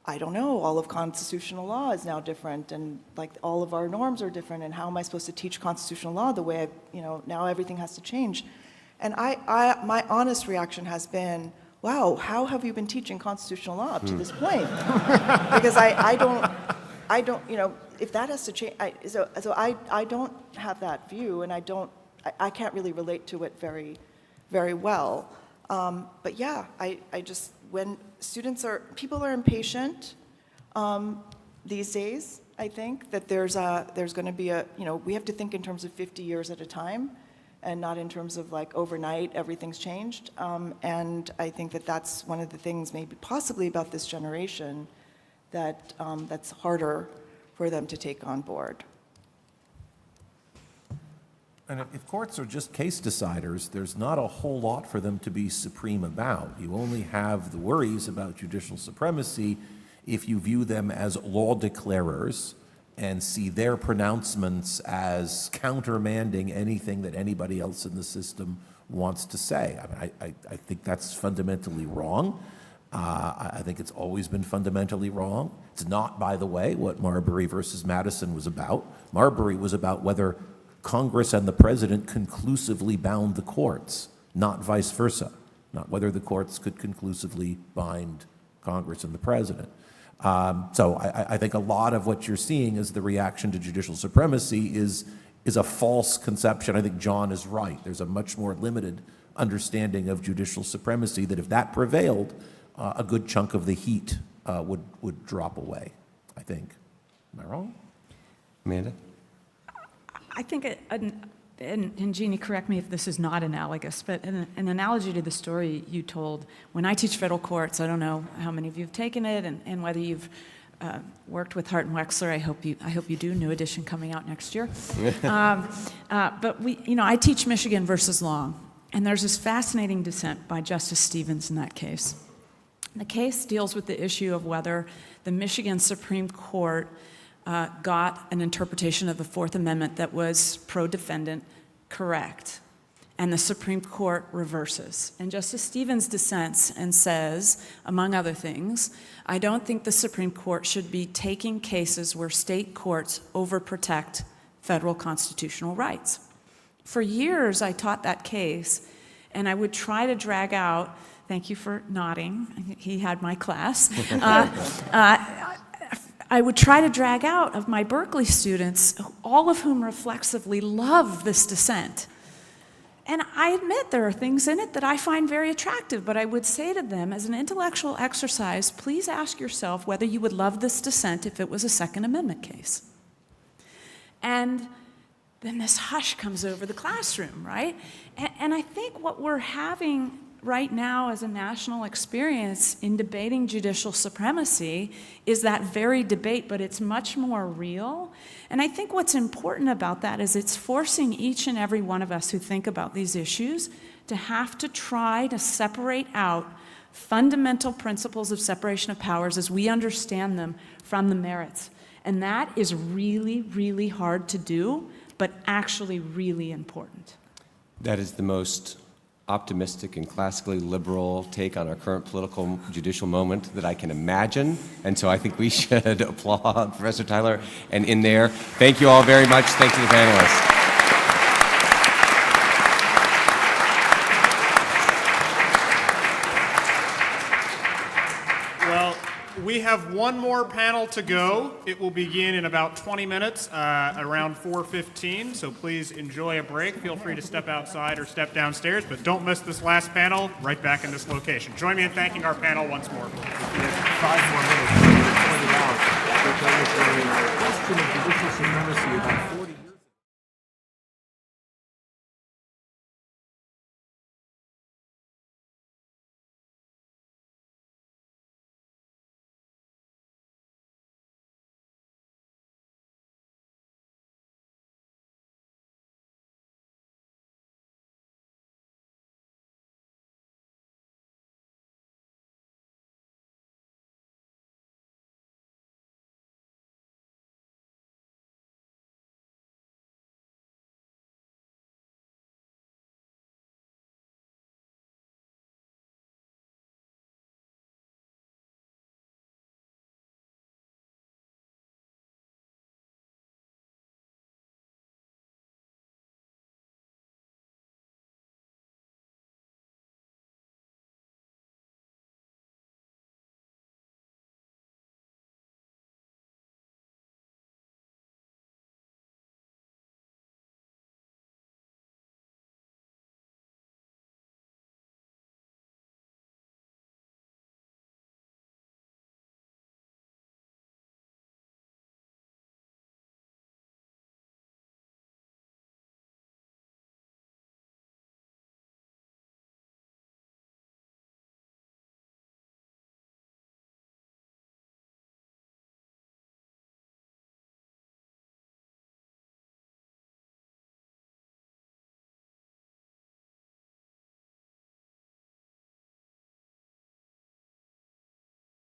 I don't know, all of constitutional law is now different, and like all of our norms are different, and how am I supposed to teach constitutional law the way now everything has to change? And my honest reaction has been, wow, how have you been teaching constitutional law up to this point? Because I don't, if that has to change, so I don't have that view, and I can't really relate to it very, very well. But yeah, I just, when people are impatient these days, I think that there's going to be we have to think in terms of 50 years at a time, and not in terms of like overnight everything's changed. And I think that that's one of the things maybe possibly about this generation that's harder for them to take on board. And if courts are just case deciders, there's not a whole lot for them to be supreme about. You only have the worries about judicial supremacy if you view them as law declarers and see their pronouncements as countermanding anything that anybody else in the system wants to say. I mean, I think that's fundamentally wrong. I think it's always been fundamentally wrong. It's not, by the way, what Marbury versus Madison was about. Marbury was about whether Congress and the president conclusively bound the courts, not vice versa, not whether the courts could conclusively bind Congress and the president. So I think a lot of what you're seeing as the reaction to judicial supremacy is a false conception. I think John is right. There's a much more limited understanding of judicial supremacy that if that prevailed, a good chunk of the heat would drop away, I think. Am I wrong? Amanda? I think, and Jeannie, correct me if this is not analogous, but an analogy to the story you told, when I teach federal courts, I don't know how many of you have taken it and whether you've worked with Hart and Wexler. I hope you do. New edition coming out next year. But I teach Michigan versus Long, and there's this fascinating dissent by Justice Stevens in that case. The case deals with the issue of whether the Michigan Supreme Court got an interpretation of the Fourth Amendment that was pro-defendant correct. And the Supreme Court reverses. And Justice Stevens dissents and says, among other things, I don't think the Supreme Court should be taking cases where state courts overprotect federal constitutional rights. For years, I taught that case, and I would try to drag out, thank you for nodding, he had my class, I would try to drag out of my Berkeley students, all of whom reflexively love this dissent. And I admit there are things in it that I find very attractive, but I would say to them, as an intellectual exercise, please ask yourself whether you would love this dissent if it was a Second Amendment case. And then this hush comes over the classroom, right? And I think what we're having right now as a national experience in debating judicial supremacy is that very debate, but it's much more real. And I think what's important about that is it's forcing each and every one of us who think about these issues to have to try to separate out fundamental principles of separation of powers as we understand them from the merits. And that is really, really hard to do, but actually really important. That is the most optimistic and classically liberal take on our current political judicial moment that I can imagine. And so I think we should applaud Professor Tyler. And in there, thank you all very much. Thank you to the panelists. We have one more panel to go. It will begin in about 20 minutes, around 4:15, so please enjoy a break. Feel free to step outside or step downstairs, but don't miss this last panel right back in this location. Join me in thanking our panel once more.